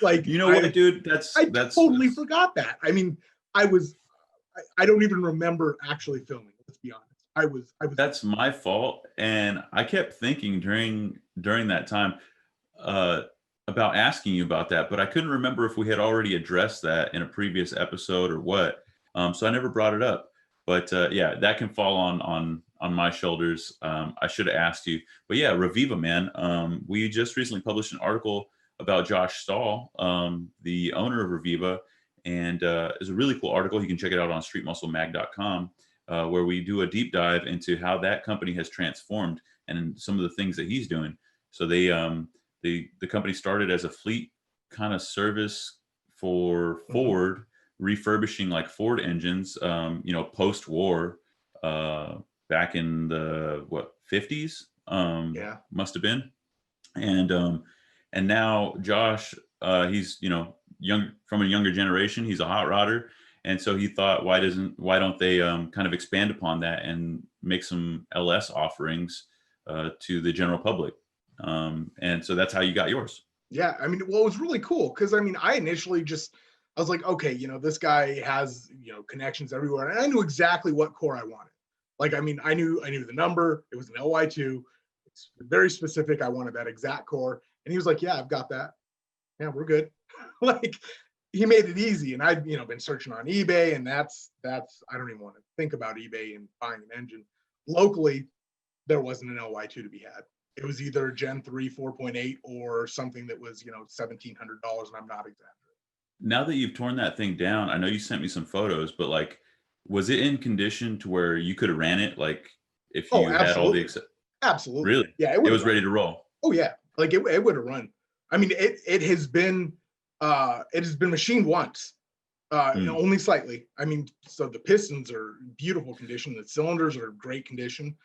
Speaker 2: Like,
Speaker 1: what, dude? I
Speaker 2: totally forgot that. I mean, I don't even remember actually filming. Let's be honest. I was.
Speaker 1: That's my fault, and I kept thinking during that time about asking you about that, but I couldn't remember if we had already addressed that in a previous episode or what. So I never brought it up. But yeah, that can fall on my shoulders. I should have asked you. But yeah, Reviva, man. We just recently published an article about Josh Stahl, the owner of Reviva. And it's a really cool article. You can check it out on streetmusclemag.com, where we do a deep dive into how that company has transformed and some of the things that he's doing. So the company started as a fleet kind of service for Ford, refurbishing like Ford engines, post-war, back in the 50s, must have been. And now Josh, he's young, from a younger generation. He's a hot rodder, and so he thought, why don't they kind of expand upon that and make some LS offerings to the general public? And so that's how you got yours.
Speaker 2: Yeah, I mean, well, it was really cool because I initially I was like, okay, this guy has connections everywhere, and I knew exactly what core I wanted. Like, I mean, I knew the number. It was an LY2. It's very specific. I wanted that exact core, and he was like, yeah, I've got that. Yeah, we're good. Like, he made it easy, and I've been searching on eBay, and that's I don't even want to think about eBay and buying an engine. Locally, there wasn't an LY2 to be had. It was either Gen 3 4.8 or something that was $1,700, and I'm not exaggerating.
Speaker 1: Now that you've torn that thing down, I know you sent me some photos, but like, was it in condition to where you could have ran it? Like, if you had all the
Speaker 2: absolutely,
Speaker 1: really,
Speaker 2: yeah,
Speaker 1: it was ready to roll.
Speaker 2: Oh yeah, like it would have run. I mean, it has been machined once, only slightly. I mean, so the pistons are beautiful condition. The cylinders are great condition.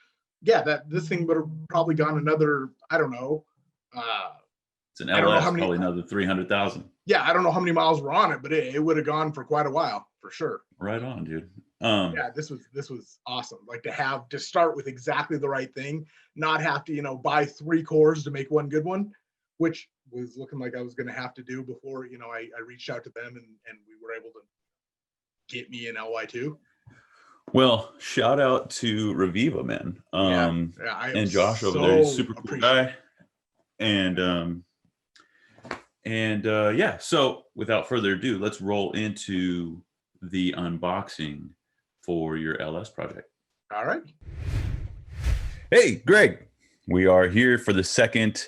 Speaker 2: Yeah, this thing would have probably gone another, I don't know,
Speaker 1: It's an
Speaker 2: I don't know
Speaker 1: LS,
Speaker 2: how many-
Speaker 1: probably another 300,000.
Speaker 2: Yeah, I don't know how many miles were on it, but it would have gone for quite a while for sure.
Speaker 1: Right on, dude.
Speaker 2: Yeah, this was awesome. Like to start with exactly the right thing, not have to, buy 3 cores to make one good one, which was looking like I was going to have to do before, I reached out to them and we were able to get me an LY2.
Speaker 1: Well, shout out to Reviva, man. And Josh over there, he's a super cool guy. And yeah, so without further ado, let's roll into the unboxing for your LS project.
Speaker 2: All right.
Speaker 1: Hey, Greg, we are here for the second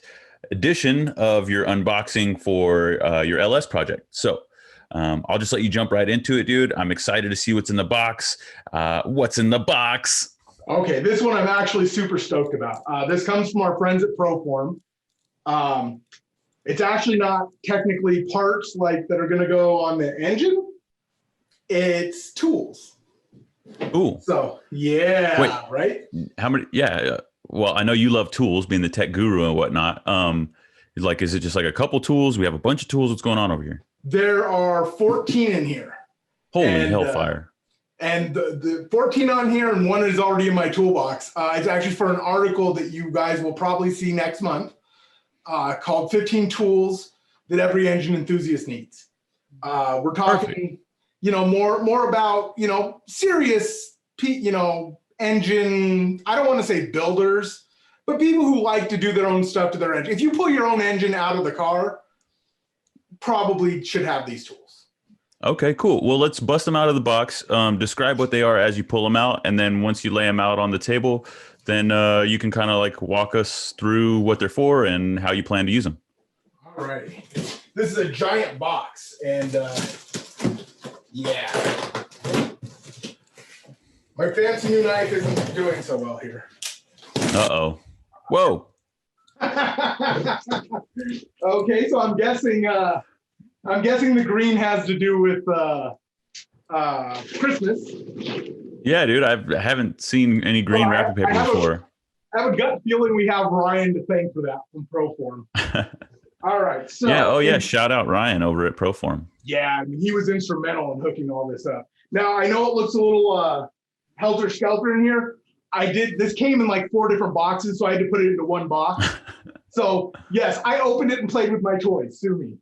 Speaker 1: edition of your unboxing for your LS project. So I'll just let you jump right into it, dude. I'm excited to see what's in the box. What's in the box?
Speaker 2: Okay, this one I'm actually super stoked about. This comes from our friends at Proform. It's actually not technically parts like that are going to go on the engine. It's tools.
Speaker 1: Ooh.
Speaker 2: So yeah.
Speaker 1: Wait,
Speaker 2: right?
Speaker 1: How many? Yeah. Well, I know you love tools, being the tech guru and whatnot. Is it just like a couple tools? We have a bunch of tools. What's going on over here?
Speaker 2: There are 14 in here.
Speaker 1: Holy hellfire.
Speaker 2: And the 14 on here, and one is already in my toolbox. It's actually for an article that you guys will probably see next month called 15 Tools That Every Engine Enthusiast Needs. We're talking, more about, serious, engine, I don't want to say builders, but people who like to do their own stuff to their engine. If you pull your own engine out of the car, probably should have these tools.
Speaker 1: Okay, cool. Well, let's bust them out of the box. Describe what they are as you pull them out. And then once you lay them out on the table, then you can kind of like walk us through what they're for and how you plan to use them.
Speaker 2: All right. This is a giant box. And yeah. My fancy new knife isn't doing so well here.
Speaker 1: Uh-oh. Whoa.
Speaker 2: Okay, so I'm guessing the green has to do with Christmas.
Speaker 1: Yeah, dude, I haven't seen any green wrapping paper before.
Speaker 2: I have a gut feeling we have Ryan to thank for that from Proform. All right. So
Speaker 1: yeah. Shout out Ryan over at Proform.
Speaker 2: Yeah, I mean, he was instrumental in hooking all this up. Now I know it looks a little helter skelter in here. This came in like 4 different boxes, so I had to put it into one box. So yes, I opened it and played with my toys. Sue me.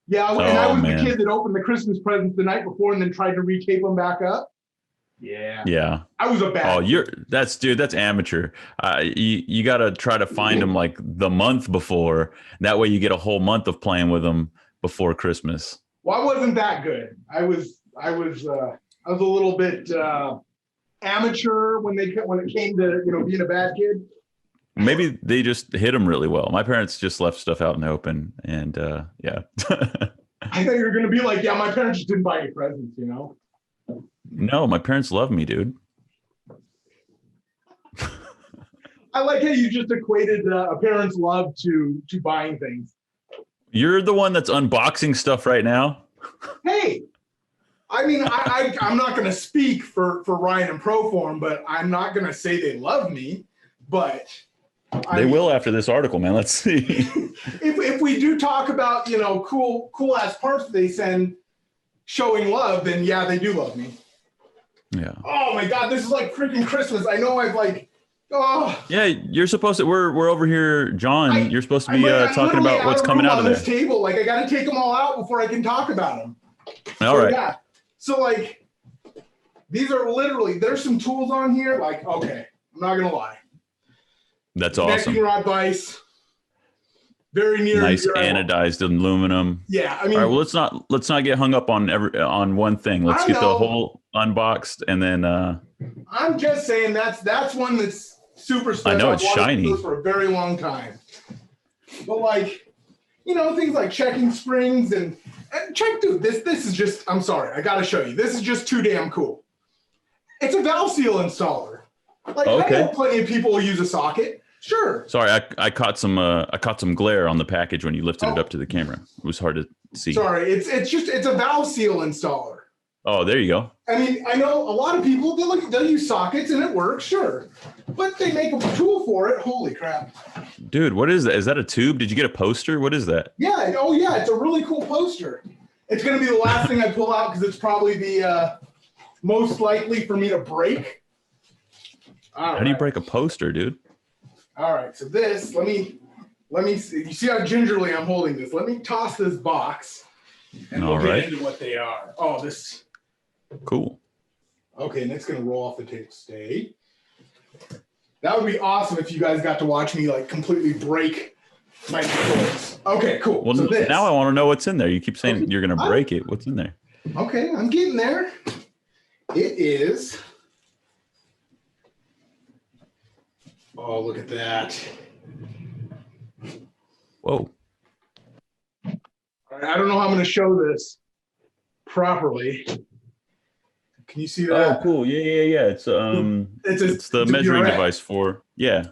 Speaker 2: Yeah, and I was the kid that opened the Christmas presents the night before and then tried to retape them back up. Yeah. I was a bad.
Speaker 1: Oh, that's amateur. You got to try to find them like the month before. That way you get a whole month of playing with them before Christmas.
Speaker 2: Well, I wasn't that good. I was a little bit amateur when it came to being a bad kid.
Speaker 1: Maybe they just hit them really well. My parents just left stuff out in the open, and yeah.
Speaker 2: I thought you were gonna be like, yeah, my parents just didn't buy any presents,
Speaker 1: No, my parents love me, dude.
Speaker 2: I like how you just equated a parent's love to buying things.
Speaker 1: You're the one that's unboxing stuff right now.
Speaker 2: Hey, I mean, I'm not going to speak for Ryan and Proform, but I'm not going to say they love me. But
Speaker 1: they will after this article, man. Let's see.
Speaker 2: if we do talk about cool ass parts they send showing love, then yeah, they do love me.
Speaker 1: Yeah.
Speaker 2: Oh my God, this is like freaking Christmas. I know
Speaker 1: Yeah, you're supposed to. We're over here, John. You're supposed to be talking about what's coming out of there.
Speaker 2: This table, like I got to take them all out before I can talk about them.
Speaker 1: All right.
Speaker 2: Yeah. So like, these are literally. There's some tools on here. Like, okay, I'm not gonna lie.
Speaker 1: That's awesome.
Speaker 2: Connecting rod vise. Very near.
Speaker 1: Nice anodized aluminum.
Speaker 2: Yeah, I mean.
Speaker 1: All right. Well, let's not get hung up on one thing. Let's get the whole unboxed and then.
Speaker 2: I'm just saying that's one that's super special.
Speaker 1: I know it's shiny
Speaker 2: for a very long time. But like, things like checking springs and check, dude. This is just. I'm sorry, I gotta show you. This is just too damn cool. It's a valve seal installer. Like okay. I know plenty of people who use a socket. Sure.
Speaker 1: Sorry, I caught some glare on the package when you lifted it up to the camera. It was hard to see.
Speaker 2: Sorry, it's a valve seal installer.
Speaker 1: Oh, there you go.
Speaker 2: I mean, I know a lot of people they'll use sockets and it works, sure, but they make a tool for it. Holy crap!
Speaker 1: Dude, what is that? Is that a tube? Did you get a poster? What is that?
Speaker 2: Yeah. Oh, yeah. It's a really cool poster. It's going to be the last thing I pull out because it's probably the most likely for me to break.
Speaker 1: How do you break a poster, dude?
Speaker 2: All right. So this, let me see. You see how gingerly I'm holding this? Let me toss this box and we'll get into what they are. Oh, this.
Speaker 1: Cool.
Speaker 2: Okay. And it's going to roll off the table. Stay. That would be awesome if you guys got to watch me like completely break my toys. Okay, cool.
Speaker 1: Well,
Speaker 2: so
Speaker 1: now I want to know what's in there. You keep saying you're going to break it. What's in there?
Speaker 2: Okay, I'm getting there. It is. Oh, look at that.
Speaker 1: Whoa.
Speaker 2: All right, I don't know how I'm going to show this properly. Can you see that?
Speaker 1: Oh, cool. Yeah. It's the measuring device for, yeah.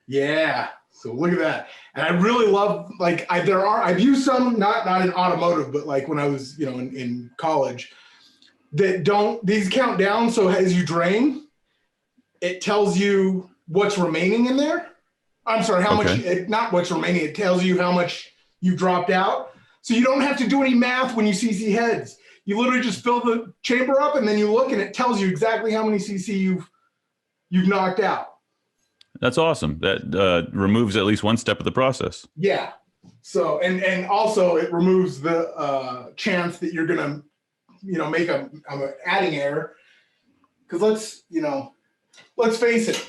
Speaker 2: Yeah. So look at that. And I really love, like, I've used some, not in automotive, but like when I was, in college, these count down. So as you drain, it tells you what's remaining in there. I'm sorry, how much, not what's remaining. It tells you how much you dropped out. So you don't have to do any math when you CC heads. You literally just fill the chamber up and then you look and it tells you exactly how many CC you've knocked out.
Speaker 1: That's awesome. That removes at least one step of the process.
Speaker 2: Yeah. So, and also it removes the chance that you're going to, make I'm adding error. Because let's face it,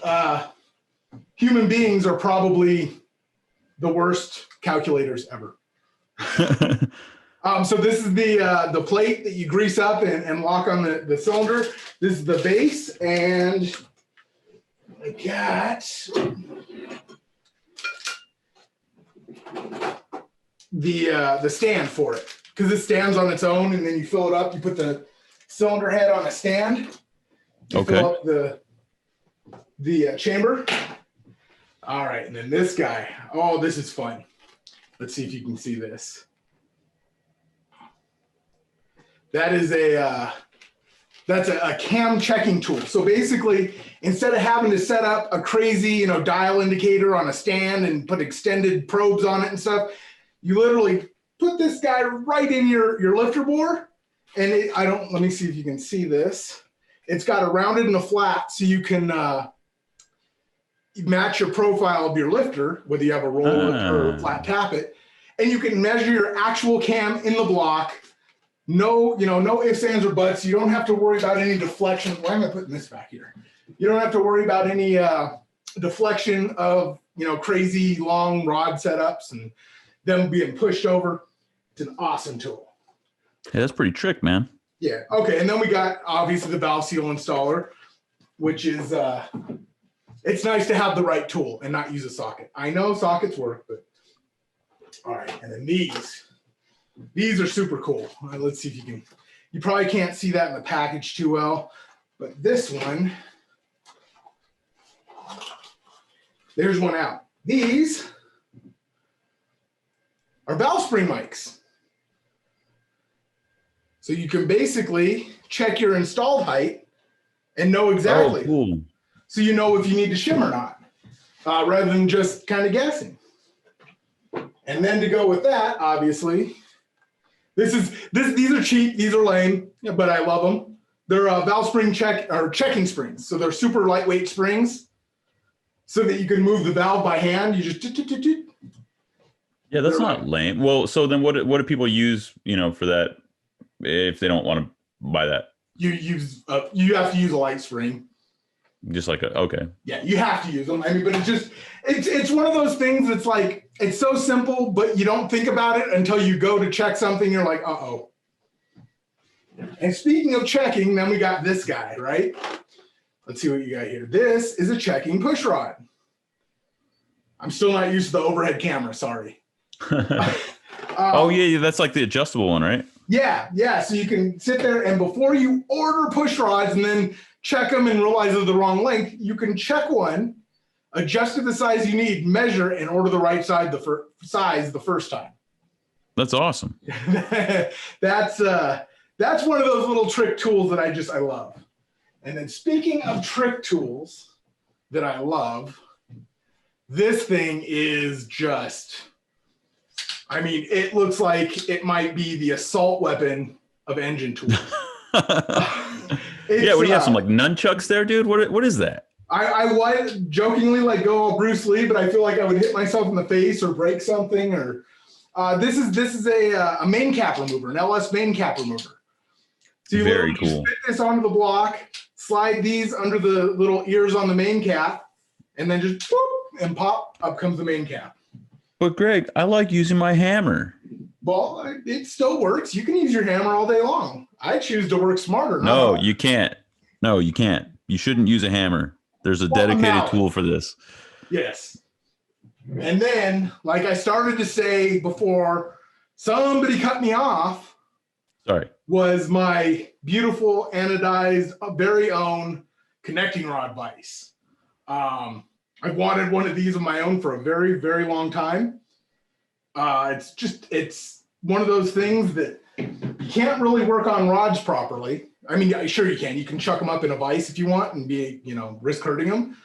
Speaker 2: human beings are probably the worst calculators ever. So this is the plate that you grease up and lock on the cylinder. This is the base, and I got the stand for it because it stands on its own, and then you fill it up. You put the cylinder head on a stand. You fill up the chamber. All right, and then this guy. Oh, this is fun. Let's see if you can see this. That is that's a cam checking tool. So basically, instead of having to set up a crazy, dial indicator on a stand and put extended probes on it and stuff, you literally put this guy right in your lifter bore. And let me see if you can see this. It's got a rounded and a flat, so you can match your profile of your lifter, whether you have a roll lifter or a flat tappet, and you can measure your actual cam in the block. No, no ifs, ands, or buts. You don't have to worry about any deflection. Why am I putting this back here? You don't have to worry about any deflection of, crazy long rod setups and them being pushed over. It's an awesome tool.
Speaker 1: Hey, that's pretty trick, man.
Speaker 2: Yeah. Okay. And then we got obviously the valve seal installer, which is, it's nice to have the right tool and not use a socket. I know sockets work, but all right. And then these are super cool. All right, let's see if you probably can't see that in the package too well, but this one, there's one out. These are valve spring mics. So you can basically check your installed height and know exactly.
Speaker 1: Oh, cool.
Speaker 2: So you know if you need to shim or not, rather than just kind of guessing. And then to go with that, obviously, these are cheap, these are lame, but I love them. They're valve spring checking springs. So they're super lightweight springs so that you can move the valve by hand. You just
Speaker 1: Yeah, that's not lame. Well, so then what do people use, for that if they don't want to buy that?
Speaker 2: You have to use a light spring.
Speaker 1: Just like okay.
Speaker 2: Yeah, you have to use them. I mean, but it's one of those things that's like, it's so simple, but you don't think about it until you go to check something. You're like, uh-oh. And speaking of checking, then we got this guy, right? Let's see what you got here. This is a checking push rod. I'm still not used to the overhead camera, sorry.
Speaker 1: Oh yeah, that's like the adjustable one, right?
Speaker 2: Yeah. So you can sit there and before you order push rods and then check them and realize they're the wrong length, you can check one, adjust to the size you need, measure, and order the right size the first time.
Speaker 1: That's awesome.
Speaker 2: That's one of those little trick tools that I love. And then speaking of trick tools that I love, This thing is just, I mean, it looks like it might be the assault weapon of engine tools.
Speaker 1: Yeah, what do you have, some like nunchucks there, dude? What is that?
Speaker 2: I would jokingly like go all Bruce Lee, but I feel like I would hit myself in the face or break something. Or this is a main cap remover, an LS main cap remover. So you
Speaker 1: Very cool.
Speaker 2: Fit this onto the block, slide these under the little ears on the main cap, and then just whoop, and pop, up comes the main cap.
Speaker 1: But Greg, I like using my hammer.
Speaker 2: Well, it still works. You can use your hammer all day long. I choose to work smarter.
Speaker 1: No, you can't. No, you can't. You shouldn't use a hammer. There's a dedicated tool for this.
Speaker 2: Yes. And then, like I started to say before, somebody cut me off.
Speaker 1: Sorry.
Speaker 2: Was my beautiful anodized, very own connecting rod vise. I've wanted one of these of my own for a very, very long time. It's one of those things that you can't really work on rods properly. I mean, sure you can. You can chuck them up in a vise if you want and be, risk hurting them.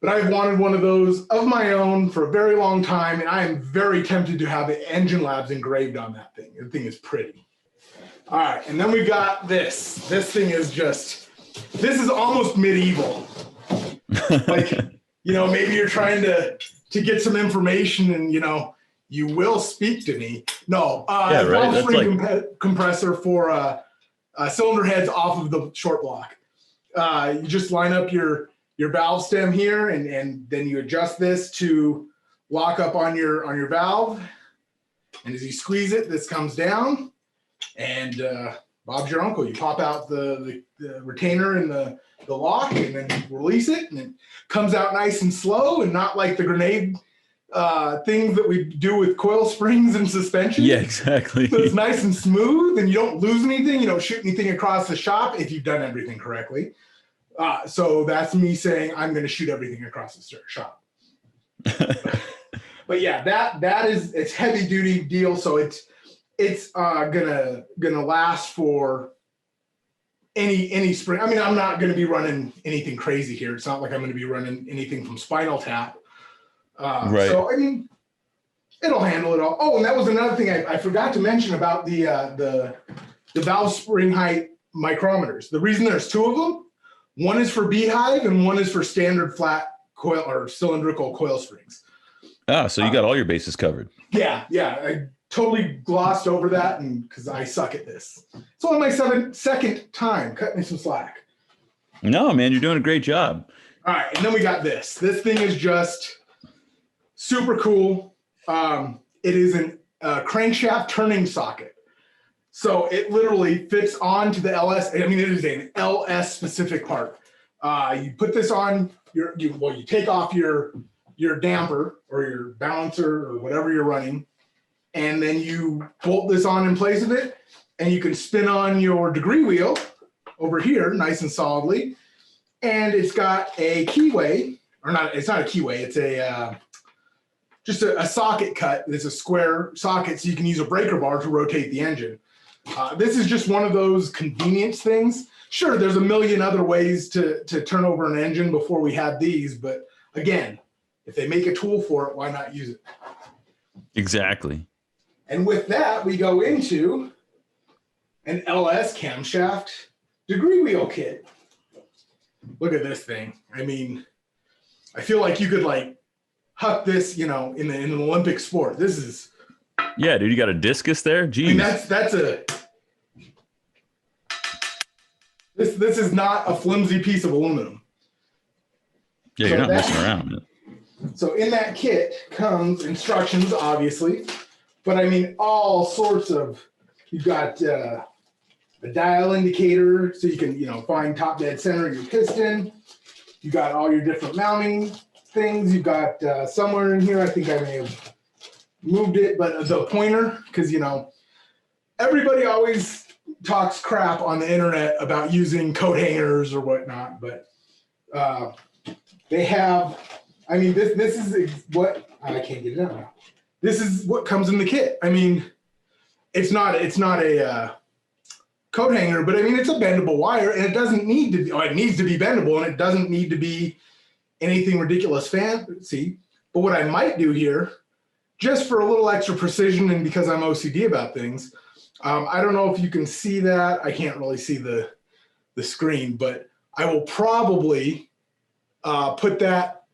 Speaker 2: But I've wanted one of those of my own for a very long time, and I am very tempted to have Engine Labs engraved on that thing. The thing is pretty. All right, and then we got this. This thing is this is almost medieval. Like, maybe you're trying to get some information and, you will speak to me. No,
Speaker 1: yeah, right. That's like
Speaker 2: compressor for cylinder heads off of the short block. You just line up your valve stem here, and then you adjust this to lock up on your valve. And as you squeeze it, this comes down, and Bob's your uncle. You pop out the retainer and the lock, and then you release it, and it comes out nice and slow, and not like the grenade things that we do with coil springs and suspension.
Speaker 1: Yeah, exactly.
Speaker 2: So it's nice and smooth, and you don't lose anything. You don't shoot anything across the shop if you've done everything correctly. So that's me saying I'm going to shoot everything across the shop. But yeah, it's heavy duty deal. So it's gonna last for any spring. I mean, I'm not going to be running anything crazy here. It's not like I'm going to be running anything from Spinal Tap.
Speaker 1: Right.
Speaker 2: So I mean, it'll handle it all. Oh, and that was another thing I forgot to mention about the valve spring height micrometers. The reason there's two of them, one is for beehive and one is for standard flat coil or cylindrical coil springs.
Speaker 1: So you got all your bases covered.
Speaker 2: Yeah. I totally glossed over that, and because I suck at this. It's only my second time. Cut me some slack.
Speaker 1: No, man, you're doing a great job.
Speaker 2: All right, and then we got this. This thing is just super cool. It is a crankshaft turning socket. So it literally fits onto the LS. I mean, it is an LS specific part. You put this on you take off your damper or your balancer or whatever you're running, and then you bolt this on in place of it, and you can spin on your degree wheel over here nice and solidly. And it's got a keyway, or not, it's not a keyway, it's just a socket cut. It's a square socket, so you can use a breaker bar to rotate the engine. This is just one of those convenience things. Sure, there's a million other ways to turn over an engine before we had these, but again, if they make a tool for it, why not use it?
Speaker 1: Exactly.
Speaker 2: And with that, we go into an LS camshaft degree wheel kit. Look at this thing. I mean, I feel like you could like huck this, in an Olympic sport. This is.
Speaker 1: Yeah, dude, you got a discus there? Jeez.
Speaker 2: I mean, that's a. This is not a flimsy piece of aluminum.
Speaker 1: Yeah, you're not messing around, man.
Speaker 2: So in that kit comes instructions, obviously, but I mean all sorts of. You've got a dial indicator, so you can find top dead center of your piston. You got all your different mounting things. You've got somewhere in here, I think I may have moved it, but the pointer, because everybody always talks crap on the internet about using coat hangers or whatnot, but they have. I mean, this is what I can't get it out now. This is what comes in the kit. I mean, it's not a coat hanger, but I mean, it's a bendable wire, and it doesn't need to be. Oh, it needs to be bendable, and it doesn't need to be, anything ridiculous fancy. But what I might do here, just for a little extra precision and because I'm OCD about things, I don't know if you can see that. I can't really see the screen, but I will probably put that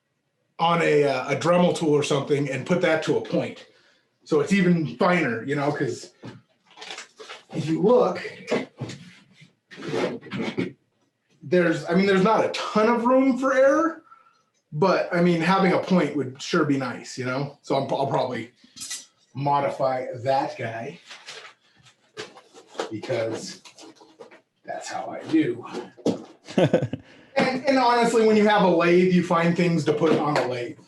Speaker 2: on a Dremel tool or something and put that to a point. So it's even finer, you know, because if you look, there's not a ton of room for error, but I mean, having a point would sure be nice, you know? So I'll probably modify that guy because that's how I do. And honestly, when you have a lathe, you find things to put on a lathe.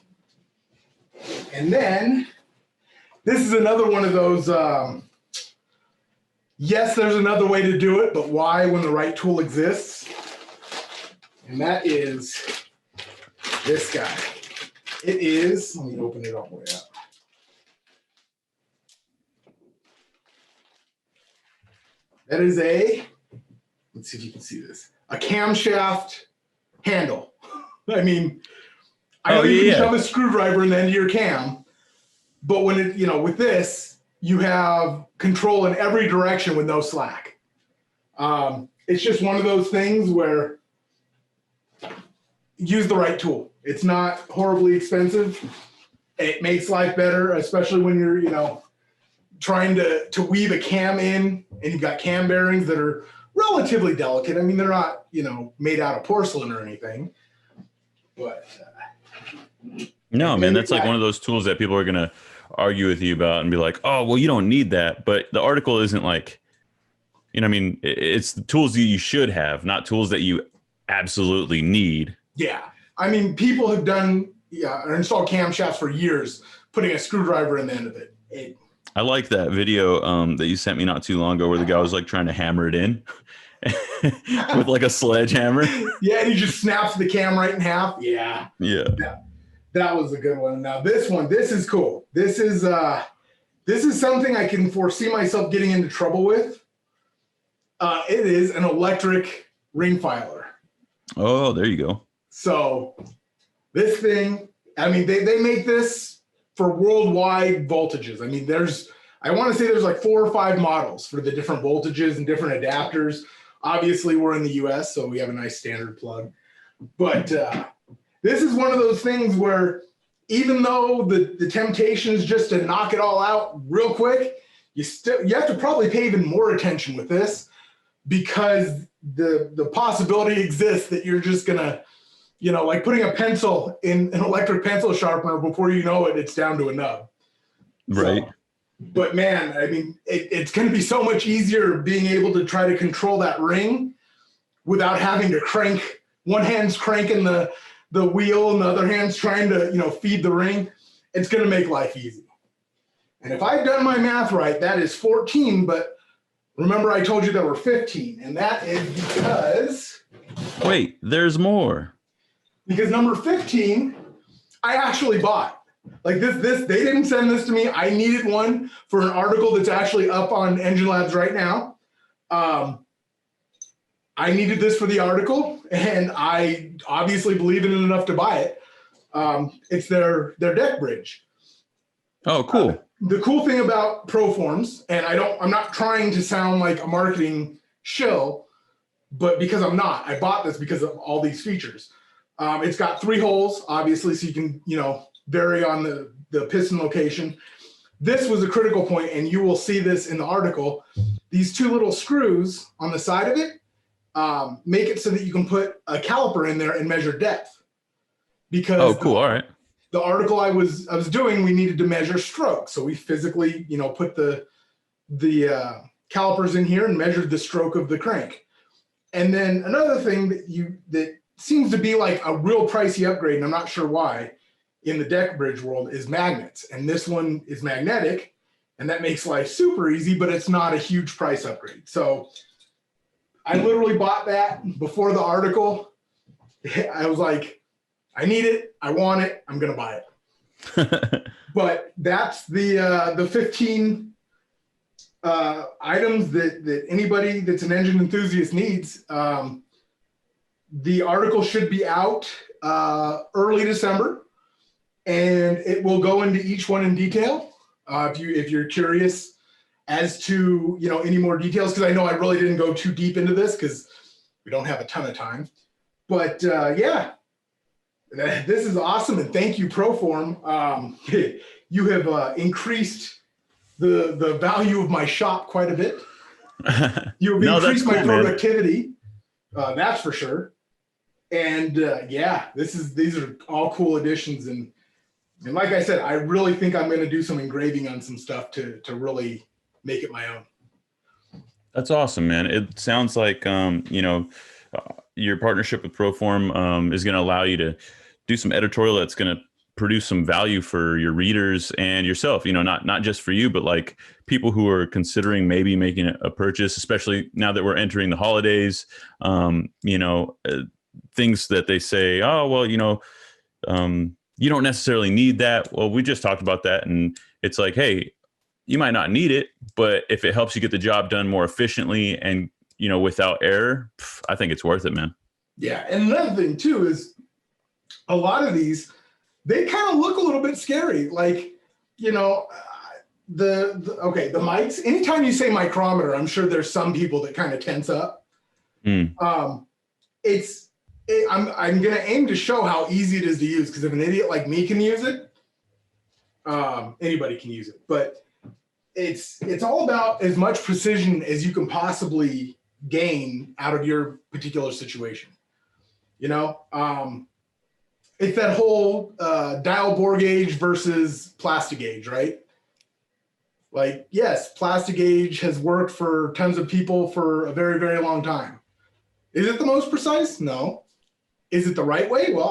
Speaker 2: And then this is another one of those, yes, there's another way to do it, but why when the right tool exists? And that is this guy. It is, let me open it all the way up. That is let's see if you can see this, a camshaft handle. I mean, I know you can shove a screwdriver in the end of your cam, but when it, you know, with this, you have control in every direction with no slack. It's just one of those things where use the right tool. It's not horribly expensive. It makes life better, especially when you're, you know, trying to weave a cam in and you've got cam bearings that are relatively delicate. I mean, they're not, you know, made out of porcelain or anything, but
Speaker 1: no, man, that's like one of those tools that people are going to argue with you about and be like, oh, well, you don't need that. But the article isn't like, you know, I mean, it's the tools that you should have, not tools that you absolutely need.
Speaker 2: Yeah. I mean, people have done, or installed camshafts for years, putting a screwdriver in the end of it.
Speaker 1: I like that video that you sent me not too long ago where the guy was like trying to hammer it in with like a sledgehammer.
Speaker 2: Yeah, and he just snaps the cam right in half. Yeah.
Speaker 1: Yeah.
Speaker 2: That was a good one. Now this one, this is cool. This is something I can foresee myself getting into trouble with. It is an electric ring filer.
Speaker 1: Oh, there you go.
Speaker 2: So this thing, I mean, they make this for worldwide voltages. I mean, I want to say there's like 4 or 5 models for the different voltages and different adapters. Obviously, we're in the US, so we have a nice standard plug. But this is one of those things where even though the temptation is just to knock it all out real quick, you have to probably pay even more attention with this because the possibility exists that you're just gonna, you know, like putting a pencil in an electric pencil sharpener, before you know it, it's down to a nub.
Speaker 1: Right.
Speaker 2: So, but man, I mean, it's going to be so much easier being able to try to control that ring without having to crank. One hand's cranking the wheel and the other hand's trying to, you know, feed the ring. It's going to make life easy. And if I've done my math right, that is 14, but remember I told you there were 15, and that is because...
Speaker 1: Wait, there's more.
Speaker 2: Because number 15, I actually bought. Like this, they didn't send this to me. I needed one for an article that's actually up on Engine Labs right now. I needed this for the article, and I obviously believe in it enough to buy it. It's their deck bridge.
Speaker 1: Oh, cool.
Speaker 2: The cool thing about Proforms, and I'm not trying to sound like a marketing shill, but because I'm not, I bought this because of all these features. It's got 3 holes, obviously, so you can, you know, vary on the piston location. This was a critical point, and you will see this in the article. These 2 little screws on the side of it make it so that you can put a caliper in there and measure depth. Because
Speaker 1: oh, cool. All right.
Speaker 2: The article I was doing, we needed to measure stroke, so we physically, you know, put the calipers in here and measured the stroke of the crank. And then another thing that seems to be like a real pricey upgrade, and I'm not sure why, in the deck bridge world, is magnets. And this one is magnetic, and that makes life super easy, but it's not a huge price upgrade. So I literally bought that before the article. I was like, I need it, I want it, I'm gonna buy it. But that's the 15 items that anybody that's an engine enthusiast needs. The article should be out early December, and it will go into each one in detail. If you're curious as to, you know, any more details, because I know I really didn't go too deep into this because we don't have a ton of time. But yeah, this is awesome, and thank you, Proform. You have increased the value of my shop quite a bit. You have increased my productivity, that's for sure. And yeah, these are all cool additions, and like I said, I really think I'm going to do some engraving on some stuff to really make it my own.
Speaker 1: That's awesome, man. It sounds like you know, your partnership with Proform is going to allow you to do some editorial that's going to produce some value for your readers and yourself, you know, not just for you, but like people who are considering maybe making a purchase, especially now that we're entering the holidays. You know, things that they say, oh, well, you know, you don't necessarily need that. Well, we just talked about that. And it's like, hey, you might not need it, but if it helps you get the job done more efficiently and, you know, without error, I think it's worth it, man.
Speaker 2: Yeah. And another thing too is a lot of these, they kind of look a little bit scary. Like, you know, the mics, anytime you say micrometer, I'm sure there's some people that kind of tense up. I'm going to aim to show how easy it is to use, because if an idiot like me can use it, anybody can use it. But it's all about as much precision as you can possibly gain out of your particular situation. You know, it's that whole dial bore gauge versus plastic gauge, right? Like, yes, plastic gauge has worked for tons of people for a very, very long time. Is it the most precise? No. Is it the right way? Well,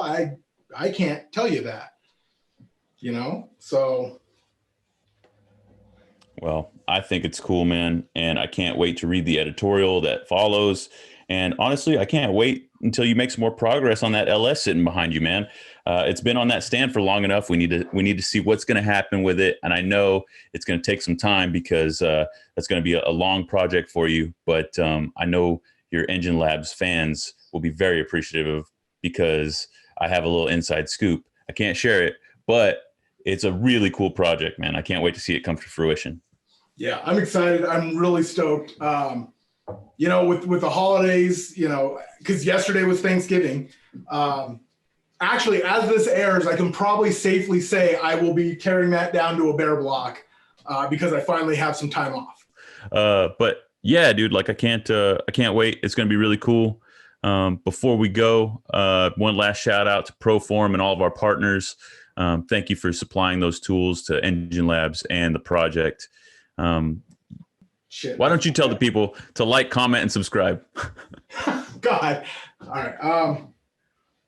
Speaker 2: I can't tell you that, you know? So.
Speaker 1: Well, I think it's cool, man. And I can't wait to read the editorial that follows. And honestly, I can't wait until you make some more progress on that LS sitting behind you, man. It's been on that stand for long enough. We need to see what's going to happen with it. And I know it's going to take some time because that's going to be a long project for you. But I know your Engine Labs fans will be very appreciative because I have a little inside scoop. I can't share it, but it's a really cool project, man. I can't wait to see it come to fruition.
Speaker 2: Yeah, I'm excited. I'm really stoked. You know, with the holidays, you know, because yesterday was Thanksgiving. Actually, as this airs, I can probably safely say I will be tearing that down to a bare block because I finally have some time off.
Speaker 1: But yeah, dude, like I can't wait. It's going to be really cool. Before we go, one last shout out to Proform and all of our partners. Thank you for supplying those tools to Engine Labs and the project. Why don't you tell the people to like, comment, and subscribe?
Speaker 2: God. All right.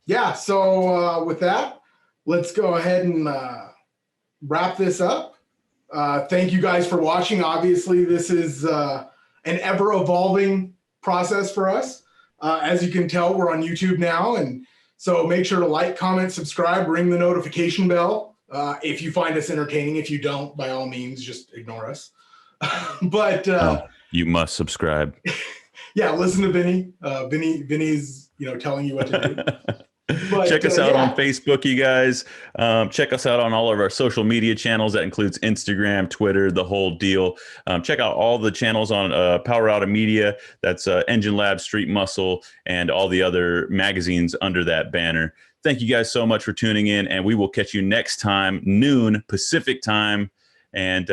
Speaker 2: Yeah. So with that, let's go ahead and wrap this up. Thank you guys for watching. Obviously, this is an ever-evolving process for us. As you can tell, we're on YouTube now. And so make sure to like, comment, subscribe, ring the notification bell. If you find us entertaining. If you don't, by all means, just ignore us. But
Speaker 1: you must subscribe.
Speaker 2: Yeah, listen to Vinny. Vinny's, you know, telling you what to do. But,
Speaker 1: check us out on Facebook, you guys. Check us out on all of our social media channels. That includes Instagram, Twitter, the whole deal. Check out all the channels on Power Auto Media. That's Engine Lab, Street Muscle, and all the other magazines under that banner. Thank you guys so much for tuning in, and we will catch you next time, noon Pacific time. And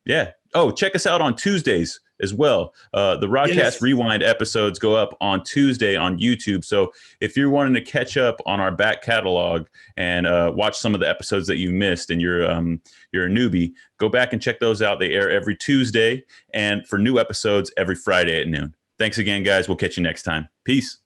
Speaker 1: yeah. Oh, check us out on Tuesdays as well. The RodCAST Rewind episodes go up on Tuesday on YouTube. So if you're wanting to catch up on our back catalog and watch some of the episodes that you missed and you're a newbie, go back and check those out. They air every Tuesday, and for new episodes every Friday at noon. Thanks again, guys. We'll catch you next time. Peace.